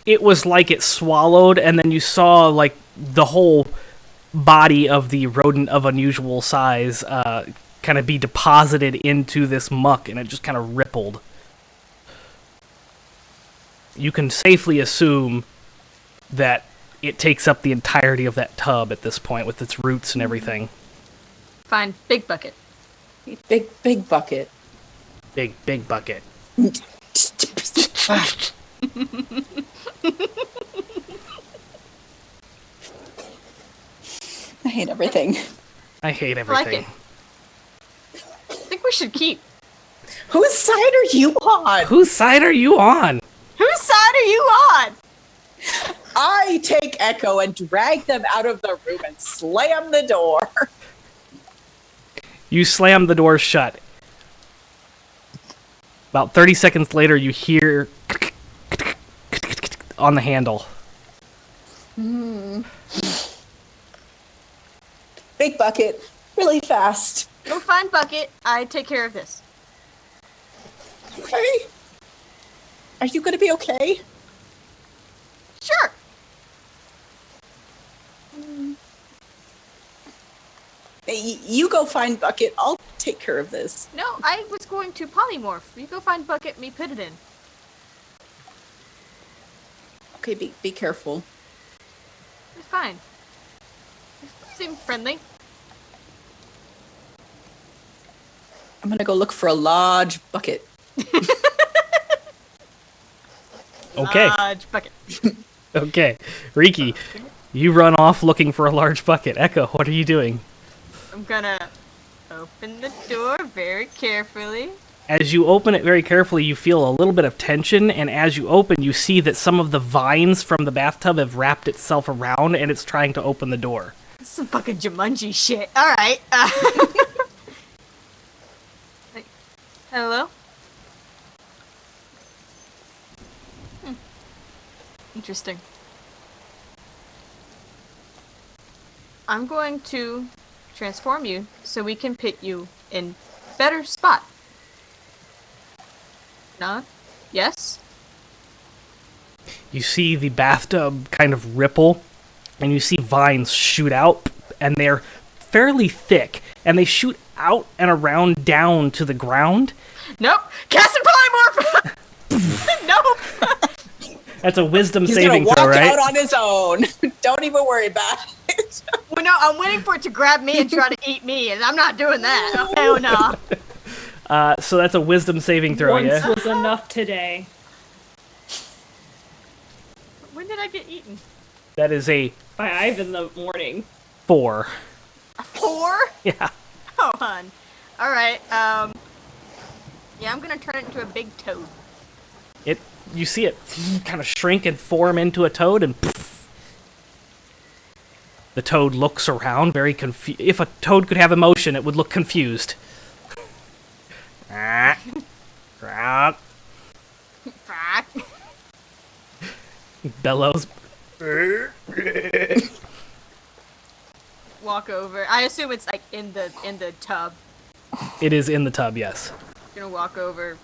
S1: It was like it swallowed, and then you saw like the whole body of the rodent of unusual size kind of be deposited into this muck, and it just kind of rippled. You can safely assume that it takes up the entirety of that tub at this point with its roots and everything.
S4: Fine. Big bucket.
S5: Big bucket.
S1: Big bucket.
S5: I hate everything.
S1: I hate
S4: I like
S1: everything.
S4: it. I think we should keep.
S5: Whose side are you on?
S1: Whose side are you on?
S4: Whose side are you on?
S5: I take Echo and drag them out of the room and slam the door.
S1: You slam the door shut. About 30 seconds later, you hear on the handle.
S5: Big bucket, really fast.
S4: Go find Bucket. I take care of this.
S5: Okay. Are you gonna be okay?
S4: Sure.
S5: Hey, you go find Bucket. I'll take care of this.
S4: No, I was going to polymorph. You go find Bucket, me put it in.
S5: Okay, be careful.
S4: It's fine. You seem friendly.
S5: I'm gonna go look for a large bucket.
S1: Okay.
S4: Large Bucket.
S1: Okay. Riki, you run off looking for a large bucket. Echo, what are you doing?
S4: I'm gonna open the door very carefully.
S1: As you open it very carefully, you feel a little bit of tension, and as you open, you see that some of the vines from the bathtub have wrapped itself around, and it's trying to open the door.
S4: This is some fucking Jumanji shit. Alright. Hello? Interesting. I'm going to transform you so we can put you in better spot. Nod? Yes?
S1: You see the bathtub kind of ripple, and you see vines shoot out, and they're fairly thick, and they shoot out and around down to the ground.
S4: Nope! Cast and polymorph! Nope!
S1: That's a wisdom
S5: He's
S1: saving
S5: gonna walk
S1: throw, right?
S5: out on his own. Don't even worry about it.
S4: Well, no, I'm waiting for it to grab me and try to eat me, and I'm not doing that. Oh, hell no.
S1: So that's a wisdom saving throw,
S3: Once
S1: yeah?
S3: was enough today.
S4: When did I get eaten?
S1: That is a
S3: By Ive in the morning.
S1: 4.
S4: A 4?
S1: Yeah.
S4: Oh, hun. Alright, yeah, I'm gonna turn it into a big toad.
S1: You see it kind of shrink and form into a toad, and the toad looks around, very confused. If a toad could have emotion, it would look confused.
S4: Fuck.
S1: Bellows.
S4: Walk over. I assume it's like in the tub.
S1: It is in the tub, yes.
S4: Gonna walk over,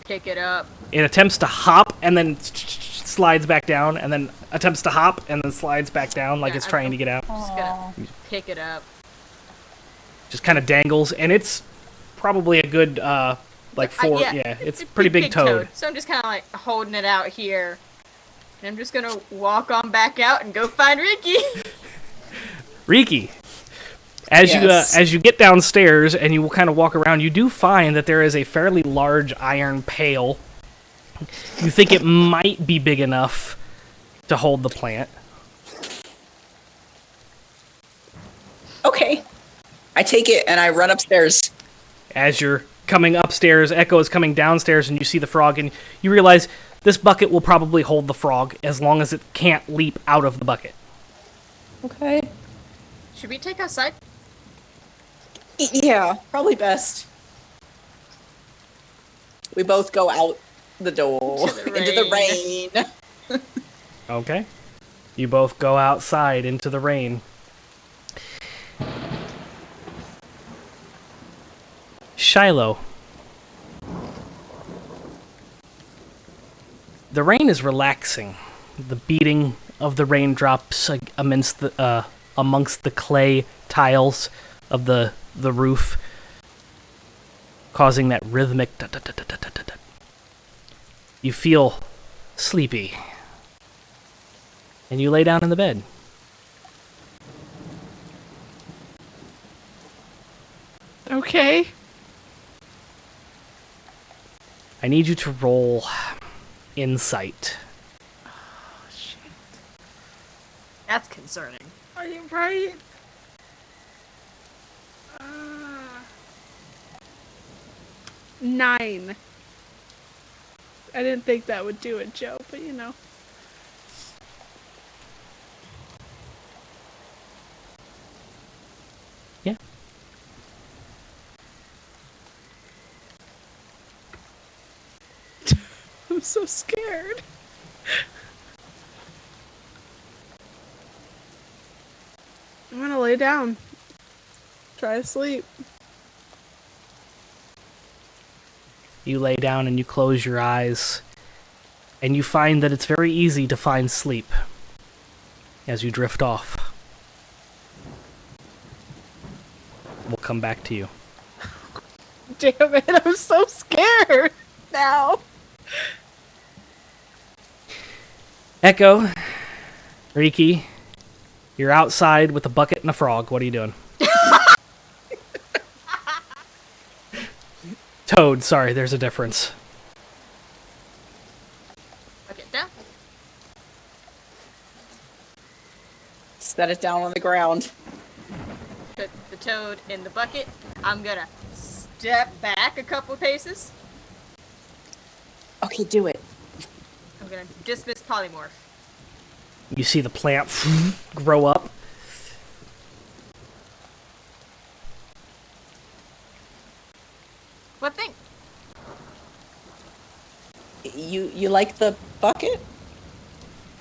S4: pick it up.
S1: It attempts to hop and then slides back down, and then attempts to hop and then slides back down like
S4: Yeah,
S1: it's trying to get out.
S4: Just gonna pick it up.
S1: Just kind of dangles, and it's probably a good, like 4, yeah, it's a pretty big toad.
S4: So I'm just kind of like holding it out here. And I'm just gonna walk on back out and go find Riki.
S1: Riki, as
S5: Yes.
S1: you get downstairs and you kind of walk around, you do find that there is a fairly large iron pail. You think it might be big enough to hold the plant.
S5: Okay. I take it and I run upstairs.
S1: As you're coming upstairs, Echo is coming downstairs, and you see the frog, and you realize this bucket will probably hold the frog as long as it can't leap out of the bucket.
S5: Okay.
S4: Should we take outside?
S5: Yeah, probably best. We both go out the door
S4: Into the
S5: into the rain.
S1: Okay. You both go outside into the rain. Shilo. The rain is relaxing. The beating of the raindrops amongst the clay tiles of the roof, causing that rhythmic dut-dut-dut-dut-dut-dut. You feel sleepy, and you lay down in the bed.
S2: Okay.
S1: I need you to roll insight.
S2: Oh, shit.
S4: That's concerning.
S2: Are you right? 9. I didn't think that would do it, Joe, but you know.
S1: Yeah.
S2: I'm so scared. I'm gonna lay down. Try to sleep.
S1: You lay down and you close your eyes, and you find that it's very easy to find sleep as you drift off. We'll come back to you.
S2: Damn it, I'm so scared now.
S1: Echo, Riki, you're outside with a bucket and a frog. What are you doing? Toad, sorry, there's a difference.
S4: Okay, down.
S5: Set it down on the ground.
S4: Put the toad in the bucket. I'm gonna step back a couple paces.
S5: Okay, do it.
S4: I'm gonna dismiss polymorph.
S1: You see the plant grow up.
S4: What thing?
S5: You like the bucket?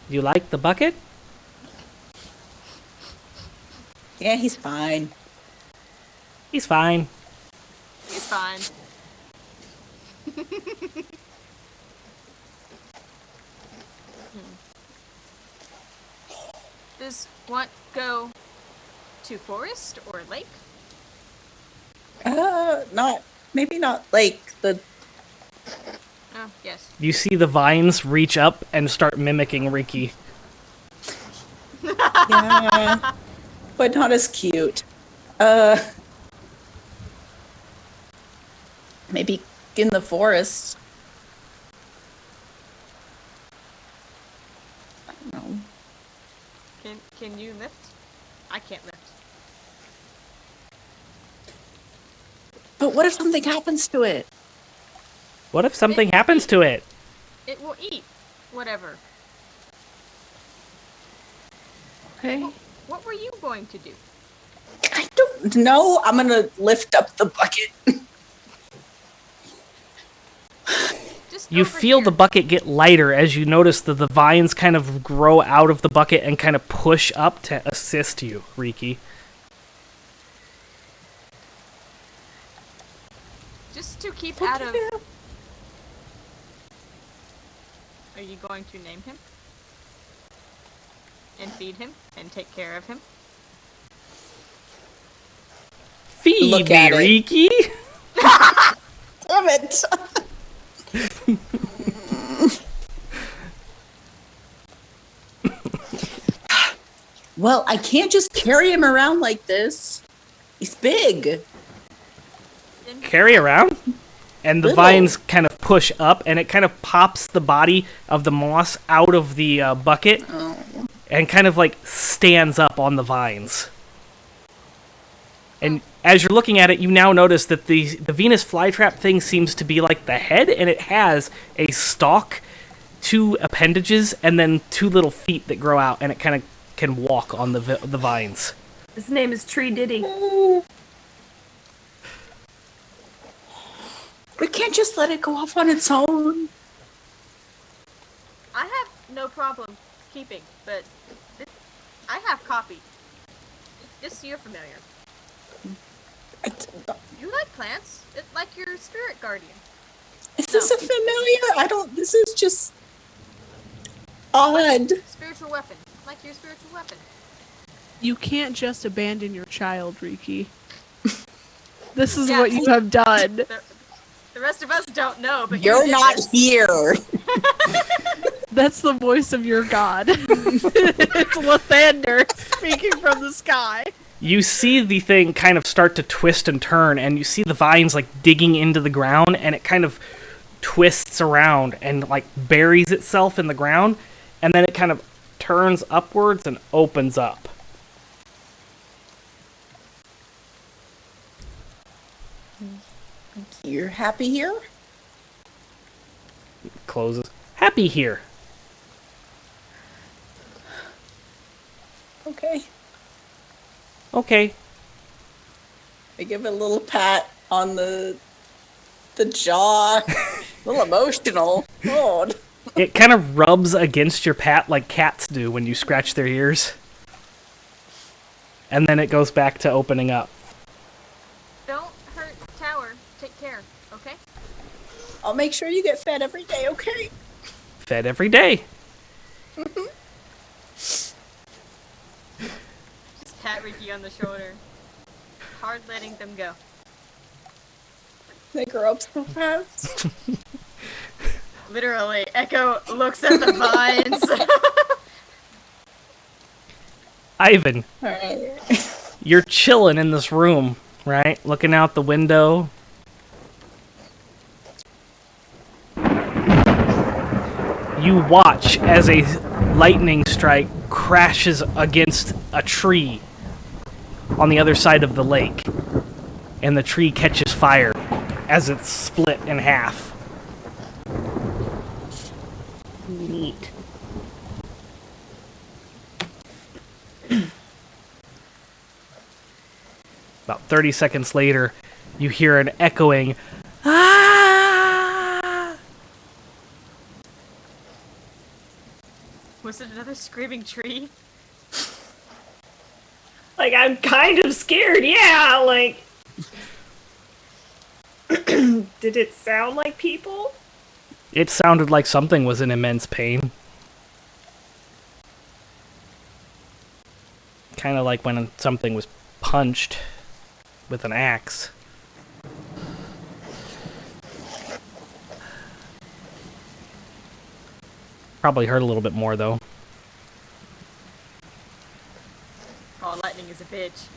S1: You like the bucket?
S5: Yeah, he's fine.
S1: He's fine.
S4: He's fine. Does want go to forest or lake?
S5: Maybe not like the.
S4: Oh, yes.
S1: You see the vines reach up and start mimicking Riki.
S5: Yeah, but not as cute. Maybe in the forest. I don't know.
S4: Can you lift? I can't lift.
S5: But what if something happens to it?
S1: What if something happens to it?
S4: It will eat whatever.
S2: Okay.
S4: What were you going to do?
S5: I don't know. I'm gonna lift up the bucket.
S4: Just
S1: You
S4: over
S1: feel
S4: here.
S1: the bucket get lighter as you notice that the vines kind of grow out of the bucket and kind of push up to assist you, Riki.
S4: Just to keep out of. Are you going to name him? And feed him? And take care of him?
S1: Feed
S5: Look
S1: me,
S5: at it.
S1: Riki!
S5: Damn it! Well, I can't just carry him around like this. He's big.
S4: Then
S1: Carry around? And the
S5: Little.
S1: vines kind of push up, and it kind of pops the body of the moss out of the bucket, and kind of like stands up on the vines. And as you're looking at it, you now notice that the Venus flytrap thing seems to be like the head, and it has a stalk, 2 appendages, and then 2 little feet that grow out, and it kind of can walk on the vines.
S6: His name is Tree Diddy.
S5: We can't just let it go off on its own.
S4: I have no problem keeping, but I have copy. This you're familiar. You like plants. It's like your spirit guardian.
S5: Is this a familiar? This is just odd.
S4: Spiritual weapon. Like your spiritual weapon.
S2: You can't just abandon your child, Riki. This is
S4: Yeah.
S2: what you have done.
S4: The rest of us don't know, but
S5: You're
S4: you did
S5: not
S4: this.
S5: here.
S2: That's the voice of your god. It's Lathander speaking from the sky.
S1: You see the thing kind of start to twist and turn, and you see the vines like digging into the ground, and it kind of twists around and like buries itself in the ground, and then it kind of turns upwards and opens up.
S5: You're happy here?
S1: Closes. Happy here.
S5: Okay.
S1: Okay.
S5: I give it a little pat on the jaw. A little emotional. Oh.
S1: It kind of rubs against your pat like cats do when you scratch their ears. And then it goes back to opening up.
S4: Don't hurt the tower. Take care, okay?
S5: I'll make sure you get fed every day, okay?
S1: Fed every day.
S4: Just pat Ricky on the shoulder. Hard letting them go.
S5: They grow up so fast.
S4: Literally, Echo looks at the vines.
S1: Ivan,
S5: Alright.
S1: you're chilling in this room, right? Looking out the window. You watch as a lightning strike crashes against a tree on the other side of the lake, and the tree catches fire as it's split in half.
S6: Neat.
S1: About 30 seconds later, you hear an echoing, "Ah!"
S4: Was it another screaming tree?
S6: Like, I'm kind of scared, yeah, like... Did it sound like people?
S1: It sounded like something was in immense pain. Kind of like when something was punched with an axe. Probably hurt a little bit more, though.
S4: Oh, lightning is a bitch.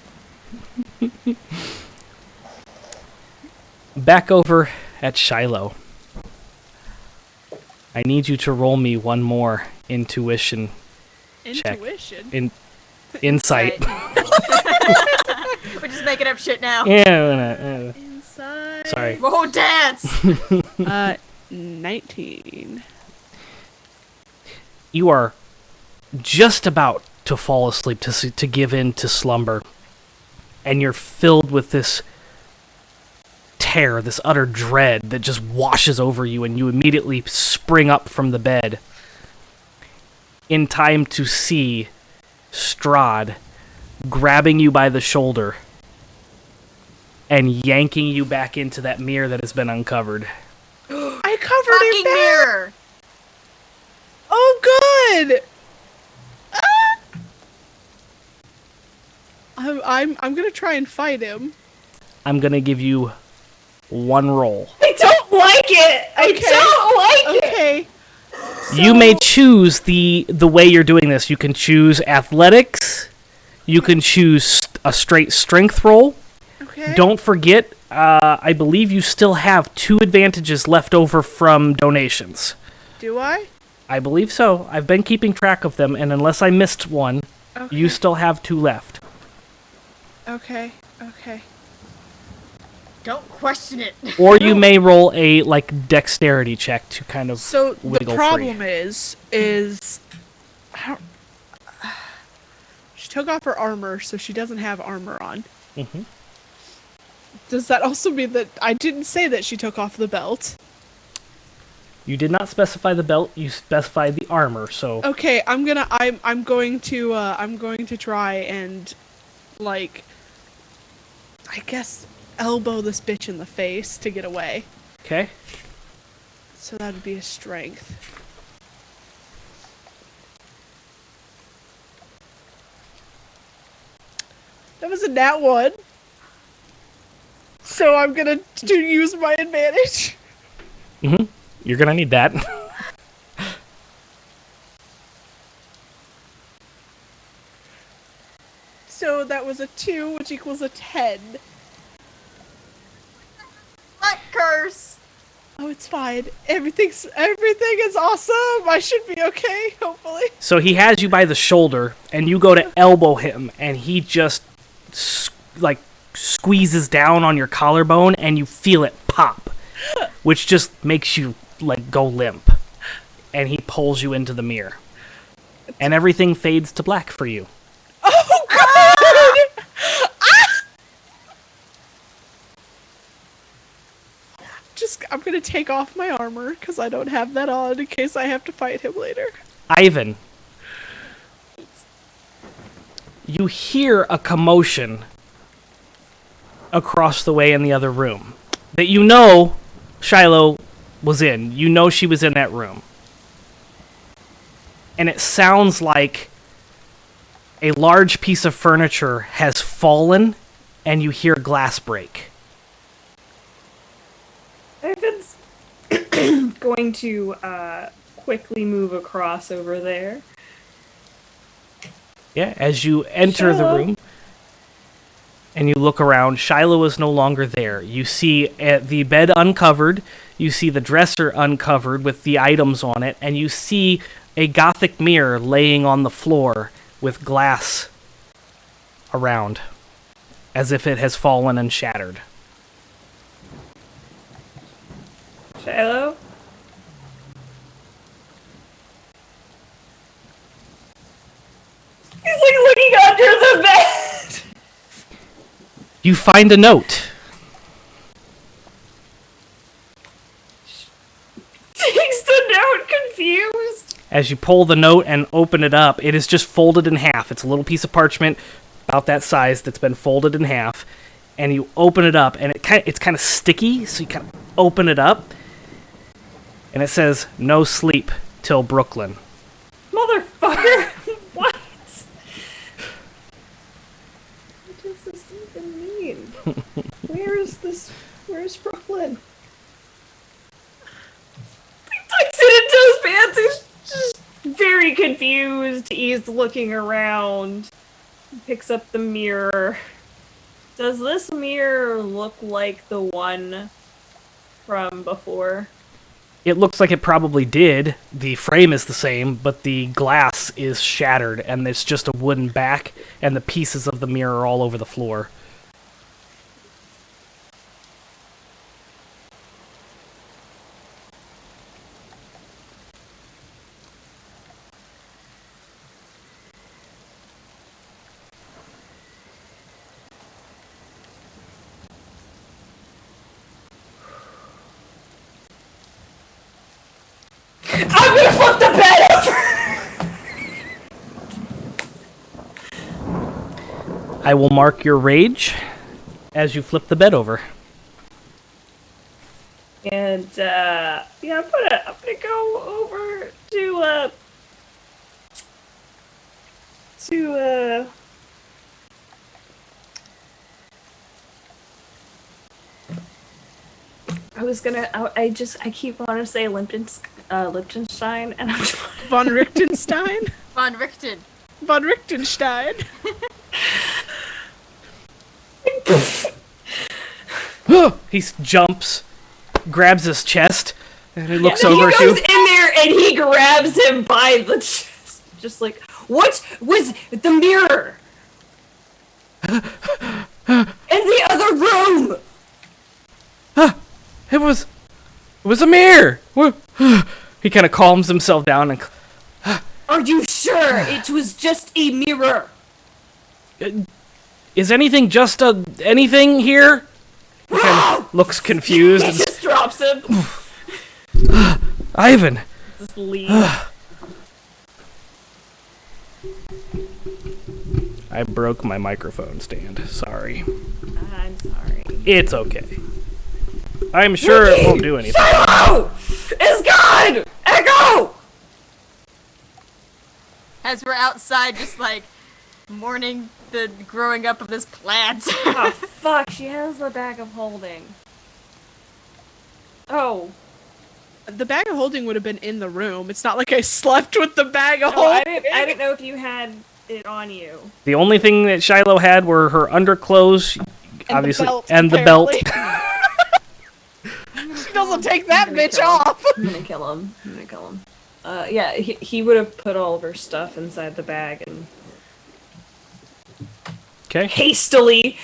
S1: Back over at Shilo. I need you to roll me one more intuition check.
S2: Intuition?
S1: Insight.
S4: We're just making up shit now.
S1: Yeah.
S2: Inside.
S1: Sorry.
S4: Roll dance!
S2: 19.
S1: You are just about to fall asleep, to give in to slumber. And you're filled with this terror, this utter dread that just washes over you, and you immediately spring up from the bed in time to see Strahd grabbing you by the shoulder and yanking you back into that mirror that has been uncovered.
S2: I covered
S4: Fucking
S2: it back!
S4: mirror!
S2: Oh, good! Ah! I'm gonna try and fight him.
S1: I'm gonna give you one roll.
S6: I don't like it! I don't like it!
S2: Okay.
S1: You may choose the way you're doing this. You can choose athletics. You can choose a straight strength roll.
S2: Okay.
S1: Don't forget, I believe you still have 2 advantages left over from donations.
S2: Do I?
S1: I believe so. I've been keeping track of them, and unless I missed one,
S2: Okay.
S1: you still have 2 left.
S2: Okay. Okay.
S4: Don't question it.
S1: Or you may roll a dexterity check to kind of
S2: So the
S1: wiggle
S2: problem
S1: free.
S2: is I don't, she took off her armor, so she doesn't have armor on.
S1: Mhm.
S2: Does that also mean that I didn't say that she took off the belt?
S1: You did not specify the belt. You specified the armor. So
S2: Okay, I'm going to try and I guess elbow this bitch in the face to get away.
S1: okay.
S2: So that'd be a strength. That was a nat 1. So I'm gonna use my advantage.
S1: You're gonna need that.
S2: So that was a 2, which equals a 10.
S4: What curse?
S2: Oh it's fine. Everything is awesome. I should be okay, hopefully.
S1: So he has you by the shoulder, and you go to elbow him, and he just squeezes down on your collarbone, and you feel it pop, which just makes you go limp. And he pulls you into the mirror, and everything fades to black for you.
S2: Oh God! I'm gonna take off my armor because I don't have that on in case I have to fight him later.
S1: Ivan, you hear a commotion across the way in the other room that you know Shilo was in. You know she was in that room. And it sounds like a large piece of furniture has fallen, and you hear glass break.
S6: Ivan's going to quickly move across over there.
S1: Yeah, as you enter the room and you look around, Shilo is no longer there. You see the bed uncovered, you see the dresser uncovered with the items on it, and you see a gothic mirror laying on the floor with glass around, as if it has fallen and shattered.
S6: Shilo? He's looking under the bed!
S1: You find a note.
S6: Takes the note, confused.
S1: As you pull the note and open it up, it is just folded in half. It's a little piece of parchment about that size that's been folded in half. And you open it up, and it's kind of sticky, so you kind of open it up. And it says, "No sleep till Brooklyn."
S6: Motherfucker! What? What does this even mean? Where's Brooklyn? He tucks it into his pants. He's just very confused. He's looking around. He picks up the mirror. Does this mirror look like the one from before?
S1: It looks like it probably did. The frame is the same, but the glass is shattered, and it's just a wooden back, and the pieces of the mirror are all over the floor.
S6: I'm gonna flip the bed over!
S1: I will mark your rage as you flip the bed over.
S6: And, yeah, I'm gonna go over to I keep wanting to say Liechtenstein, and I'm
S2: Von Richtenstein?
S4: Von Richten.
S2: Von Richtenstein.
S1: He jumps, grabs his chest, and he looks
S6: he
S1: over at
S6: goes
S1: you.
S6: in there and he grabs him by the chest, just like, what was the mirror? In the other room.
S1: It was a mirror. He kind of calms himself down and.
S6: Are you sure it was just a mirror?
S1: Is anything just anything here? He kind of looks confused.
S6: He just drops him.
S1: Ivan.
S6: Just leave.
S1: I broke my microphone stand. Sorry.
S6: I'm sorry.
S1: It's okay. I'm sure it won't do anything.
S6: Shilo! It's gone! Echo!
S4: As we're outside, just mourning the growing up of this plant.
S6: Oh, fuck, she has the bag of holding. Oh.
S2: The bag of holding would have been in the room. It's not like I slept with the bag of
S6: Oh, I
S2: holding.
S6: didn't know if you had it on you.
S1: The only thing that Shilo had were her underclothes,
S2: And
S1: obviously,
S2: the belt,
S1: and the belt.
S2: apparently. She doesn't take that
S6: I'm gonna
S2: bitch
S6: kill him.
S2: off.
S6: I'm gonna kill him. Yeah, he would have put all of her stuff inside the bag and
S1: Okay.
S6: hastily.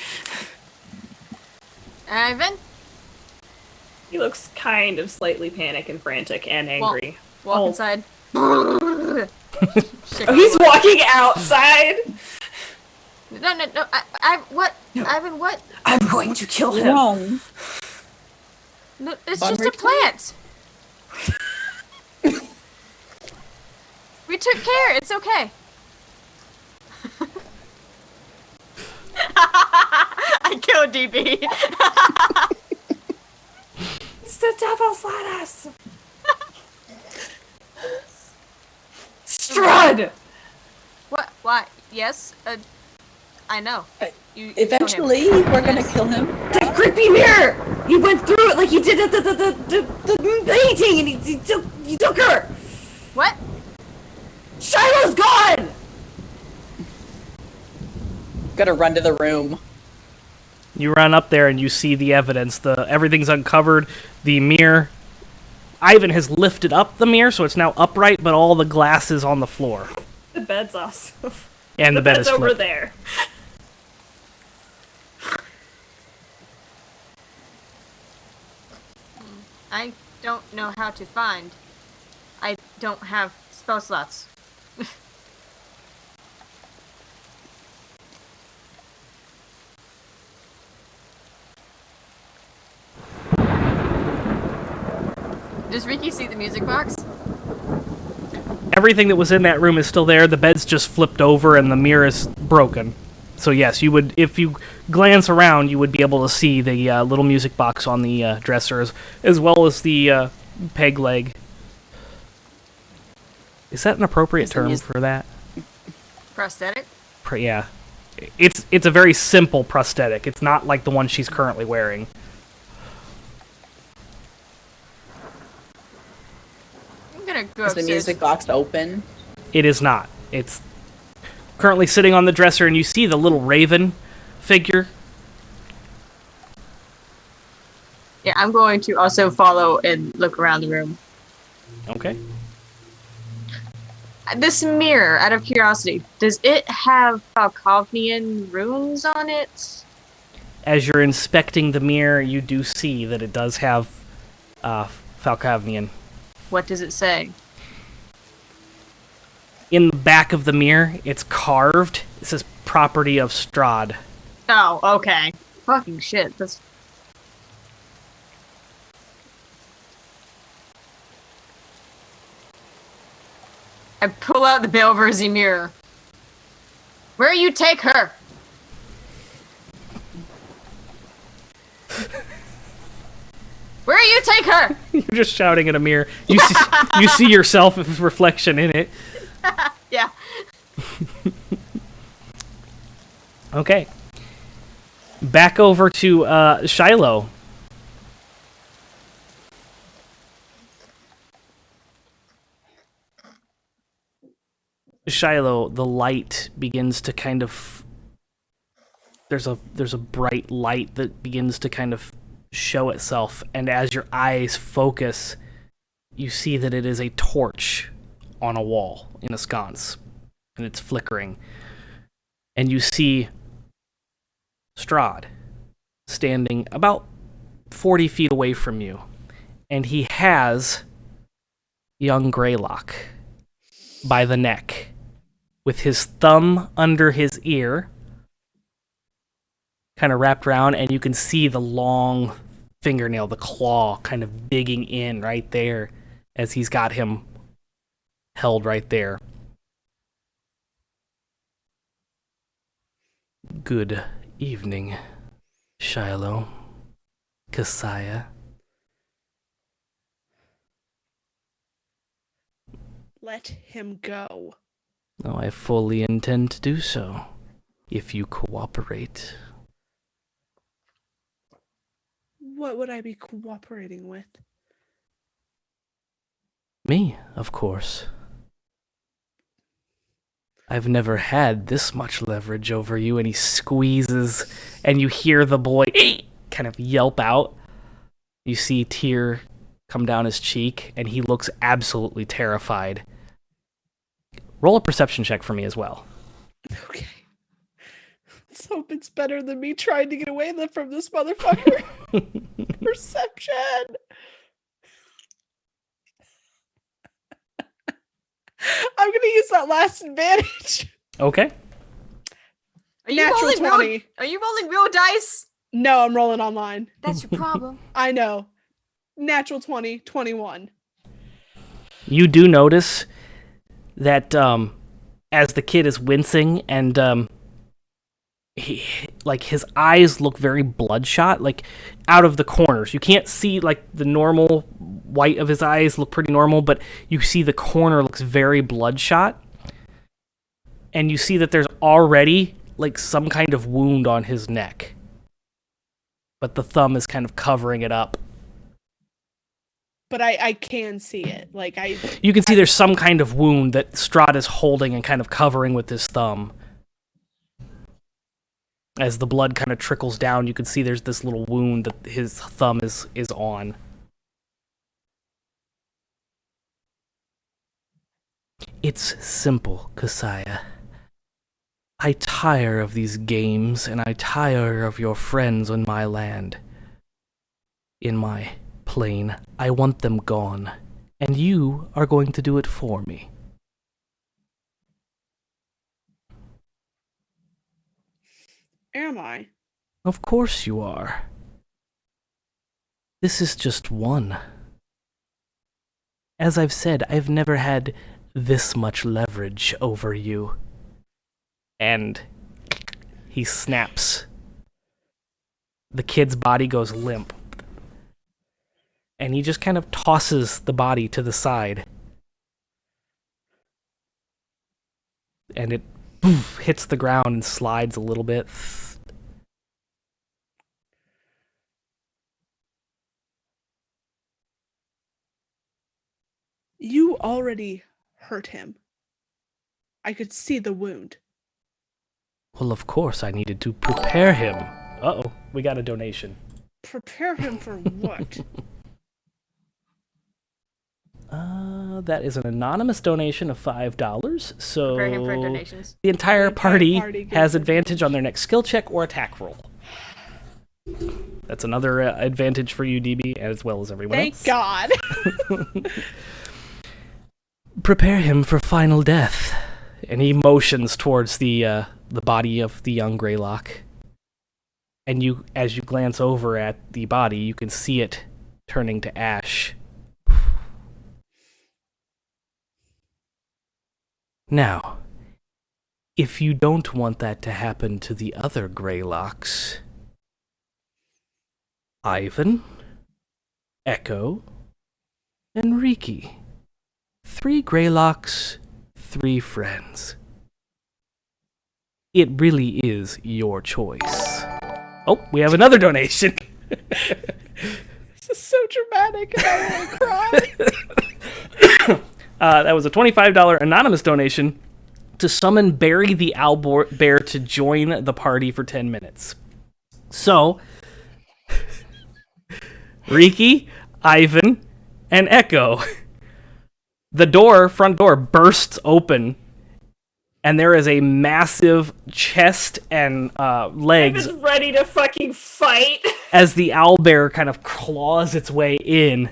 S4: Ivan,
S6: He looks kind of slightly panic and frantic and angry.
S4: walk
S6: Oh.
S4: inside.
S6: Oh, he's walking outside.
S4: No. What?
S6: No.
S4: Ivan, what?
S6: I'm going to kill him.
S5: Wrong.
S4: No, it's
S5: Von
S4: just a
S5: Richten?
S4: plant. We took care. It's okay. I killed DB.
S6: It's the devil's lettuce. Strahd!
S4: What? Why? Yes. I know. You
S5: Eventually, we're gonna kill him.
S6: That creepy mirror! He went through it like he did at the painting and he took her!
S4: What?
S6: Shilo's gone!
S5: Gotta run to the room.
S1: You run up there and you see the evidence. Everything's uncovered. The mirror. Ivan has lifted up the mirror, so it's now upright, but all the glass is on the floor.
S6: The bed's awesome.
S1: And the bed
S6: bed's
S1: is
S6: over
S1: flipped.
S6: there.
S4: I don't know how to find. I don't have spell slots. Does Ricky see the music box?
S1: Everything that was in that room is still there. The bed's just flipped over and the mirror is broken. So yes, you would, if you glance around, you would be able to see the little music box on the dresser, as well as the peg leg. Is that an appropriate term for that?
S4: Prosthetic?
S1: Yeah. It's a very simple prosthetic. It's not like the one she's currently wearing.
S4: I'm gonna go
S5: Is the
S4: upstairs.
S5: music box open?
S1: It is not. It's currently sitting on the dresser, and you see the little raven figure.
S4: Yeah, I'm going to also follow and look around the room.
S1: Okay.
S4: This mirror, out of curiosity, does it have Falkovnian runes on it?
S1: As you're inspecting the mirror, you do see that it does have Falkovnian.
S4: What does it say?
S1: In the back of the mirror, it's carved. It says property of Strahd.
S4: Oh, okay. Fucking shit. That's. I pull out the Belverzi mirror. Where you take her? Where you take her?
S1: You're just shouting at a mirror. You see yourself reflection in it.
S4: Yeah.
S1: Okay. Back over to Shilo. Shilo, the light begins to kind of... There's a bright light that begins to kind of show itself, and as your eyes focus, you see that it is a torch on a wall in a sconce, and it's flickering. And you see Strahd standing about 40 feet away from you, and he has young Greylock by the neck, with his thumb under his ear, kind of wrapped around, and you can see the long fingernail, the claw, kind of digging in right there as he's got him held right there. Good evening, Shilo, Kasaya.
S2: Let him go.
S1: Oh, I fully intend to do so, if you cooperate.
S2: What would I be cooperating with?
S1: Me, of course. I've never had this much leverage over you, and he squeezes, and you hear the boy kind of yelp out. You see a tear come down his cheek, and he looks absolutely terrified. Roll a perception check for me as well.
S2: Okay. Let's hope it's better than me trying to get away from this motherfucker. Perception. I'm gonna use that last advantage.
S1: Okay.
S4: Are you
S2: Natural
S4: rolling
S2: 20.
S4: real? Are you rolling real dice?
S2: No, I'm rolling online.
S4: That's your problem.
S2: I know. Natural 20, 21.
S1: You do notice that as the kid is wincing and his eyes look very bloodshot, like out of the corners. You can't see like the normal white of his eyes look pretty normal, but you see the corner looks very bloodshot. And you see that there's already like some kind of wound on his neck. But the thumb is kind of covering it up.
S2: But I can see it.
S1: You can see there's some kind of wound that Strahd is holding and kind of covering with his thumb. As the blood kind of trickles down, you can see there's this little wound that his thumb is on. It's simple, Kasaya. I tire of these games, and I tire of your friends in my land. In my plane, I want them gone, and you are going to do it for me.
S2: Am I?
S1: Of course you are. This is just one. As I've said, I've never had this much leverage over you. And he snaps. The kid's body goes limp. And he just kind of tosses the body to the side. And it hits the ground and slides a little bit.
S2: You already hurt him. I could see the wound.
S1: Well, of course, I needed to prepare him. Uh-oh, we got a donation.
S2: Prepare him for what?
S1: That is an anonymous donation of $5. So
S4: Prepare him for donations.
S1: the entire party
S2: party
S1: has
S2: gets
S1: advantage on their next skill check or attack roll. That's another advantage for you, DB, as well as everyone
S2: Thank
S1: else.
S2: God.
S1: Prepare him for final death. And he motions towards the body of the young Greylock. And as you glance over at the body, you can see it turning to ash. Now, if you don't want that to happen to the other Greylocks, Ivan, Echo, and Riki. 3 Greylocks, 3 friends. It really is your choice. Oh, we have another donation.
S2: This is so dramatic and I want to cry.
S1: That was a $25 anonymous donation to summon Barry the Owlbear to join the party for 10 minutes. So, Riki, Ivan, and Echo. The front door bursts open, and there is a massive chest and legs
S6: I'm just ready to fucking fight.
S1: as the owlbear kind of claws its way in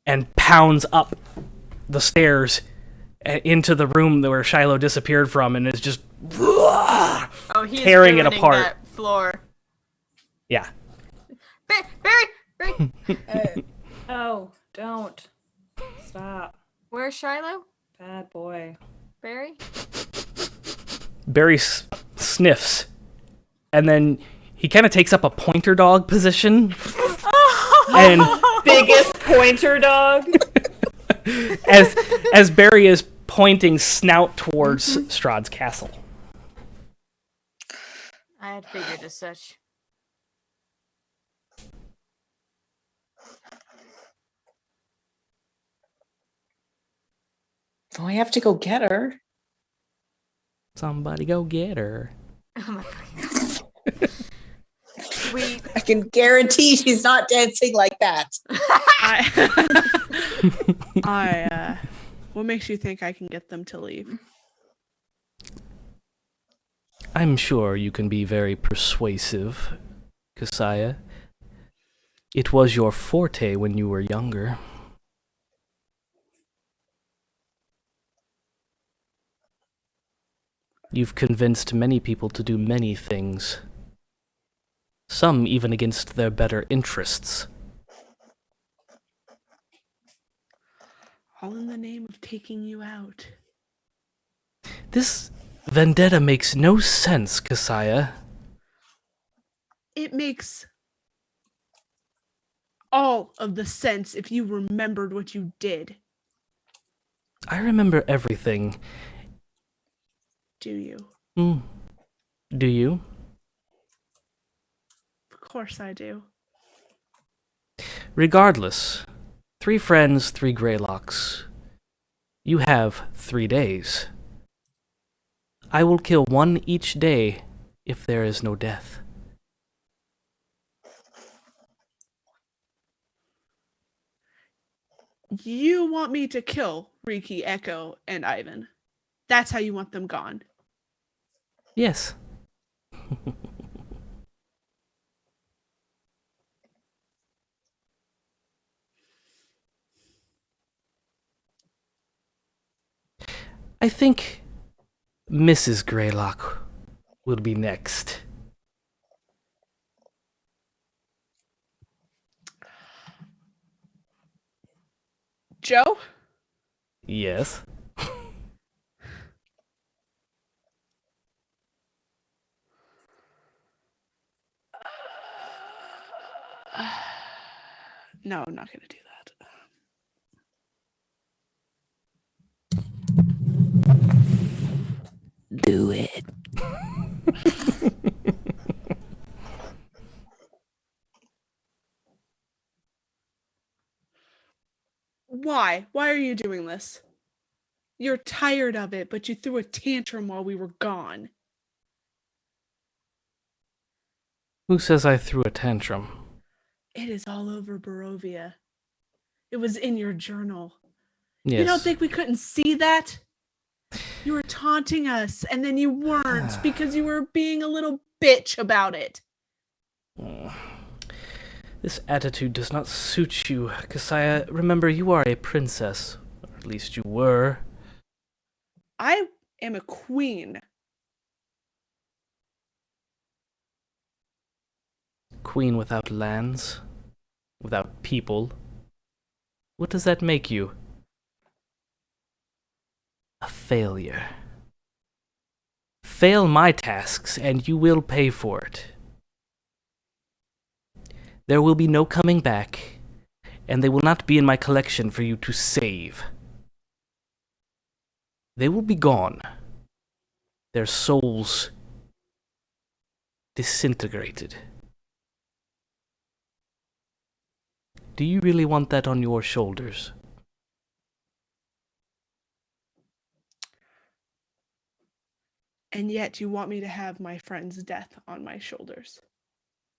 S1: and pounds up the stairs into the room where Shilo disappeared from, and is just
S4: He's
S1: tearing it
S4: ruining
S1: apart.
S4: That floor.
S1: Yeah.
S4: Barry!
S6: Oh, don't. Stop.
S4: Where's Shilo?
S6: Bad boy.
S4: Barry?
S1: Barry sniffs, and then he kind of takes up a pointer dog position, and
S6: Biggest pointer dog.
S1: as Barry is pointing snout towards Strahd's castle.
S4: I had figured as such.
S5: Oh, I have to go get her.
S1: Somebody go get her.
S4: Oh my god.
S5: I can guarantee she's not dancing like that.
S2: What makes you think I can get them to leave?
S1: I'm sure you can be very persuasive, Kasaya. It was your forte when you were younger. You've convinced many people to do many things. Some even against their better interests.
S2: All in the name of taking you out.
S1: This vendetta makes no sense, Kasaya.
S2: It makes all of the sense if you remembered what you did.
S1: I remember everything.
S2: Do you?
S1: Do you?
S2: Of course I do.
S1: Regardless, 3 friends, 3 Greylocks. You have 3 days. I will kill 1 each day if there is no death.
S2: You want me to kill Riki, Echo, and Ivan. That's how you want them gone.
S1: Yes. I think Mrs. Greylock will be next.
S2: Joe?
S1: Yes.
S2: No, I'm not going to do that.
S1: Do it.
S2: Why? Why are you doing this? You're tired of it, but you threw a tantrum while we were gone.
S1: Who says I threw a tantrum?
S2: It is all over Barovia. It was in your journal.
S1: Yes.
S2: You don't think we couldn't see that? You were taunting us, and then you weren't because you were being a little bitch about it.
S1: This attitude does not suit you, Kasaya. Remember, you are a princess. Or at least you were.
S2: I am a queen.
S1: Queen without lands. Without people. What does that make you? A failure. Fail my tasks, and you will pay for it. There will be no coming back, and they will not be in my collection for you to save. They will be gone. Their souls disintegrated. Do you really want that on your shoulders?
S2: And yet you want me to have my friend's death on my shoulders.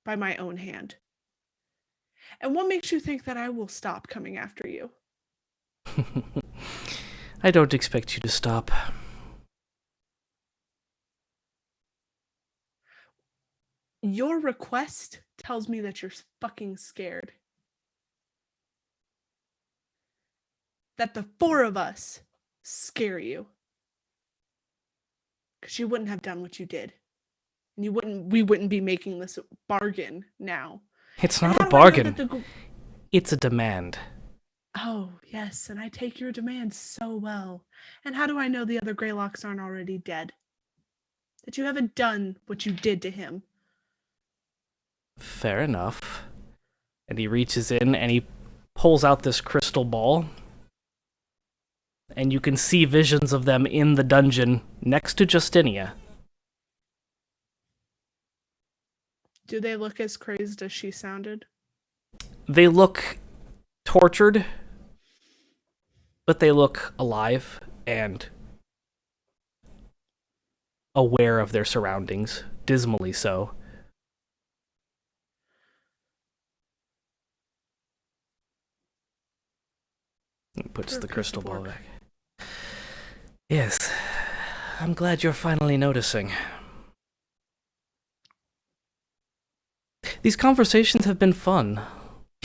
S2: By my own hand. And what makes you think that I will stop coming after you?
S1: I don't expect you to stop.
S2: Your request tells me that you're fucking scared. That the 4 of us scare you. Because you wouldn't have done what you did. And we wouldn't be making this bargain now.
S1: It's not a bargain. It's a demand.
S2: Oh, yes, and I take your demands so well. And how do I know the other Greylocks aren't already dead? That you haven't done what you did to him.
S1: Fair enough. And he reaches in and he pulls out this crystal ball. And you can see visions of them in the dungeon next to Justinia.
S2: Do they look as crazed as she sounded?
S1: They look tortured, but they look alive and aware of their surroundings, dismally so. He puts the
S2: Piece
S1: crystal
S2: of
S1: ball
S2: work.
S1: back. Yes. I'm glad you're finally noticing. These conversations have been fun.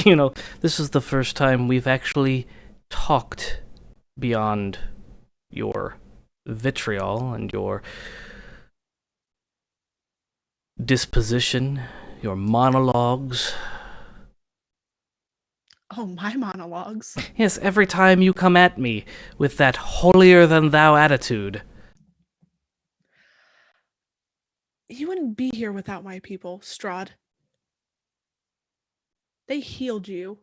S1: You know, this is the first time we've actually talked beyond your vitriol and your disposition, your monologues.
S2: Oh, my monologues.
S1: Yes, every time you come at me with that holier-than-thou attitude.
S2: You wouldn't be here without my people, Strahd. They healed you.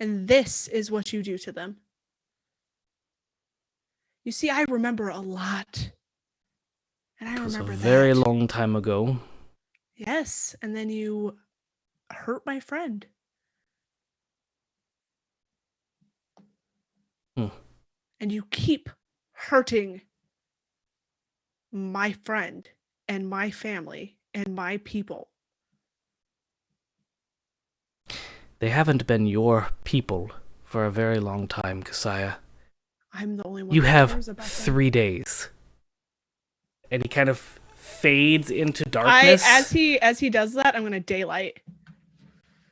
S2: And this is what you do to them. You see, I remember a lot. And I
S1: It was a
S2: remember
S1: very
S2: that.
S1: long time ago.
S2: Yes, and then you hurt my friend. And you keep hurting my friend and my family and my people.
S1: They haven't been your people for a very long time, Kasaya.
S2: I'm the only one
S1: You
S2: who
S1: have
S2: cares about them.
S1: 3 days. And he kind of fades into darkness.
S2: As he does that, I'm gonna daylight.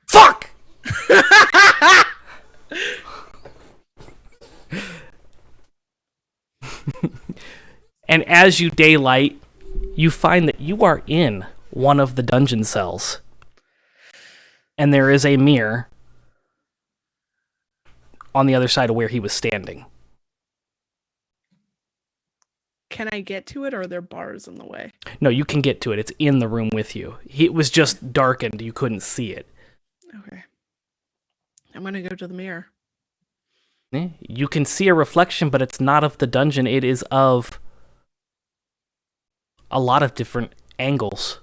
S1: Fuck! And as you daylight, you find that you are in one of the dungeon cells. And there is a mirror on the other side of where he was standing.
S2: Can I get to it, or are there bars in the way?
S1: No, you can get to it. It's in the room with you. It was just darkened. You couldn't see it.
S2: Okay. I'm gonna go to the mirror.
S1: You can see a reflection, but it's not of the dungeon. It is of a lot of different angles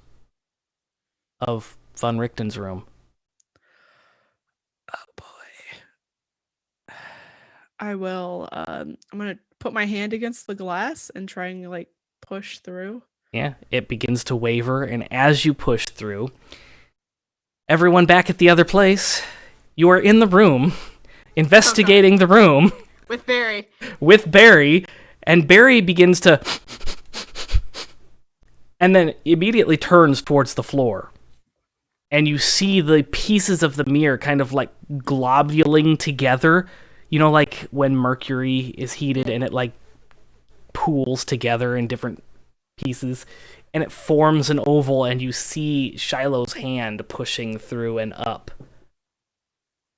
S1: of Von Richten's room.
S2: Oh boy. I will I'm gonna put my hand against the glass and try and like push through.
S1: Yeah, it begins to waver, and as you push through, everyone back at the other place, you are in the room, investigating the room
S4: With Barry.
S1: with Barry, and Barry begins to... and then immediately turns towards the floor. And you see the pieces of the mirror kind of like globuling together. You know, like when mercury is heated and it like pools together in different pieces. And it forms an oval, and you see Shilo's hand pushing through and up.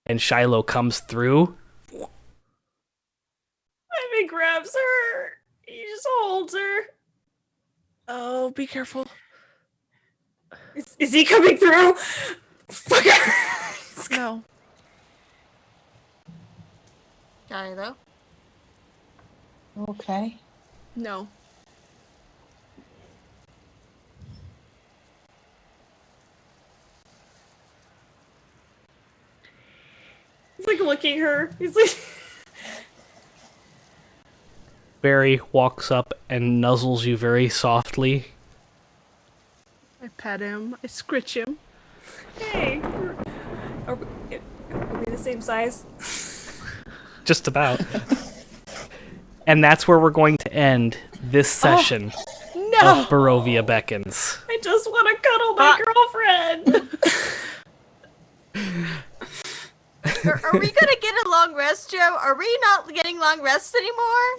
S1: And Shilo comes through.
S6: Ivy grabs her. He just holds her.
S2: Oh, be careful.
S6: Is he coming through? Fucker.
S2: No.
S4: Got it, though.
S5: Okay.
S2: No.
S6: He's like looking at her. He's like...
S1: Barry walks up and nuzzles you very softly.
S2: I pet him. I scritch him.
S6: Hey, are we the same size?
S1: Just about. And that's where we're going to end this session
S2: No.
S1: of Barovia Beckons.
S6: I just want to cuddle my girlfriend.
S4: Are we gonna get a long rest, Joe? Are we not getting long rests anymore?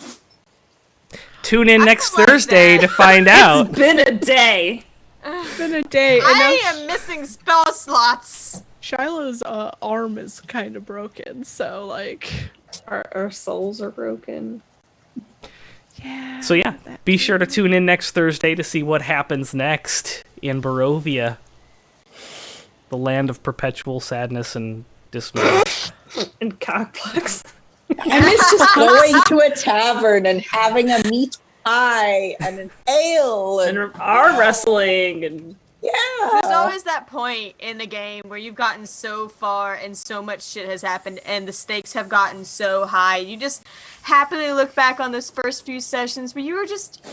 S1: Tune in
S4: I
S1: next
S4: don't like
S1: Thursday
S4: that.
S1: to find out.
S6: It's been a day.
S2: It's been a day. And
S4: I
S2: now
S4: am missing spell slots.
S2: Shilo's arm is kind of broken, so like,
S6: Our souls are broken.
S2: yeah.
S1: So yeah, be sure to tune in next Thursday to see what happens next in Barovia, the land of perpetual sadness and dismay.
S6: And cockblocks.
S5: I miss just going to a tavern and having a meat pie and an ale
S6: And
S5: and
S6: arm wrestling and
S5: yeah.
S4: There's always that point in the game where you've gotten so far and so much shit has happened and the stakes have gotten so high. You just happily look back on those first few sessions where you were just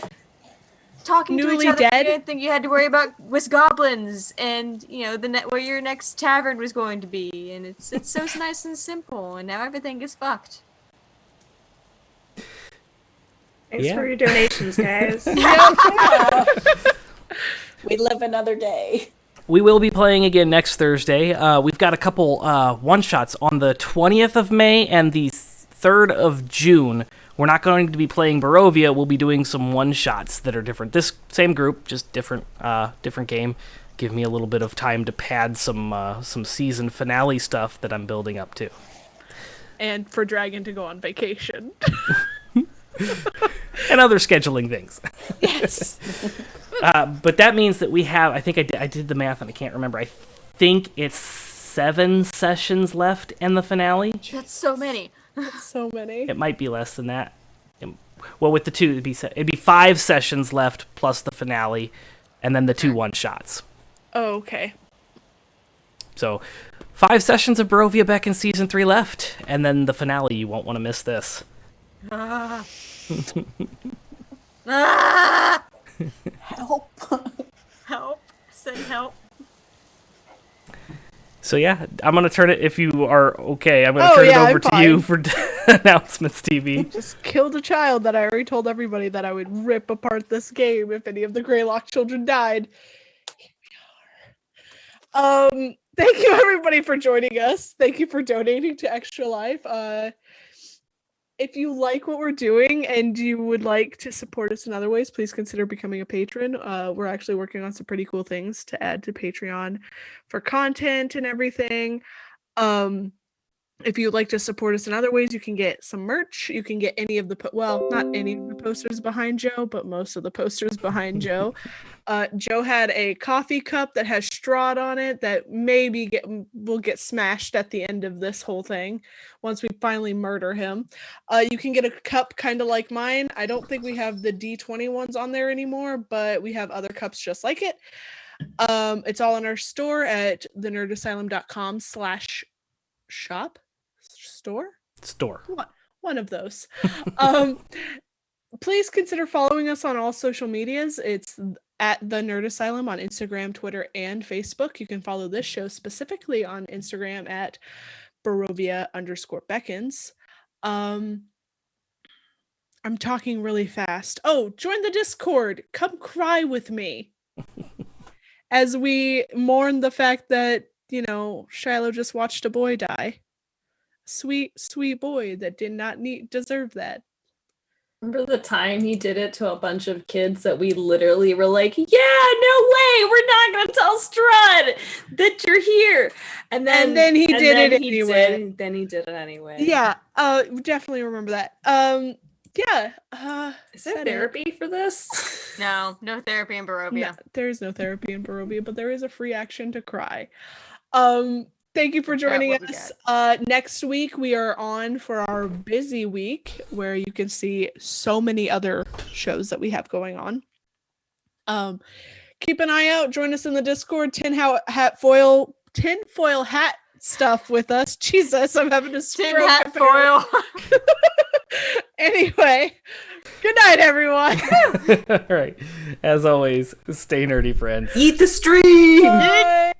S4: talking to
S2: Newly
S4: each other.
S2: dead?
S4: You didn't think you had to worry about was goblins and where your next tavern was going to be, and it's so nice and simple. And now everything is fucked.
S6: Thanks
S1: Yeah.
S6: for your donations, guys.
S5: Yeah. We live another day.
S1: We will be playing again next Thursday. We've got a couple one-shots on the 20th of May and the 3rd of June. We're not going to be playing Barovia. We'll be doing some one-shots that are different. This same group, just different game. Give me a little bit of time to pad some season finale stuff that I'm building up to.
S2: And for Dragon to go on vacation.
S1: And other scheduling things.
S5: Yes.
S1: But that means that we have, I think I did the math and I can't remember. I think it's 7 sessions left in the finale.
S4: That's so many.
S2: So many.
S1: It might be less than that. Well, with the 2, it'd be 5 sessions left plus the finale, and then the 2 one-shots.
S2: Oh, okay.
S1: So 5 sessions of Barovia Beckons Season 3 left, and then the finale. You won't want to miss this.
S4: Ah.
S5: Help.
S4: Help. Send help.
S1: So yeah, I'm going to turn it, if you are okay, I'm going to turn it over to you for announcements, TV.
S2: Just killed a child that I already told everybody that I would rip apart this game if any of the Greylock children died. Here we are. Thank you everybody for joining us. Thank you for donating to Extra Life. If you like what we're doing and you would like to support us in other ways, please consider becoming a patron. We're actually working on some pretty cool things to add to Patreon for content and everything. If you'd like to support us in other ways, you can get some merch. You can get any of the, not any of the posters behind Joe, but most of the posters behind Joe. Joe had a coffee cup that has Strahd on it that maybe will get smashed at the end of this whole thing once we finally murder him. You can get a cup kind of like mine. I don't think we have the D20 ones on there anymore, but we have other cups just like it. It's all in our store at thenerdasylum.com/shop. Store? One of those. Please consider following us on all social medias. It's at The Nerd Asylum on Instagram, Twitter, and Facebook. You can follow this show specifically on Instagram at Barovia_Beckons. I'm talking really fast. Oh, join the Discord. Come cry with me. As we mourn the fact that, Shilo just watched a boy die. Sweet, sweet boy that did not deserve that.
S6: Remember the time he did it to a bunch of kids that we literally were like, yeah, no way, we're not going to tell Strahd that you're here. And then
S2: he did it anyway.
S6: Then he did it anyway.
S2: Yeah, definitely remember that. Yeah.
S6: Is there therapy for this?
S4: No therapy in Barovia.
S2: No, there is no therapy in Barovia, but there is a free action to cry. Thank you for joining us. Next week, we are on for our busy week where you can see so many other shows that we have going on. Keep an eye out. Join us in the Discord. Tinfoil hat stuff with us. Jesus, I'm having a stroke.
S4: Tin hat foil.
S2: Anyway, good night, everyone.
S1: All right. As always, stay nerdy, friends.
S6: Eat the stream!
S2: Bye.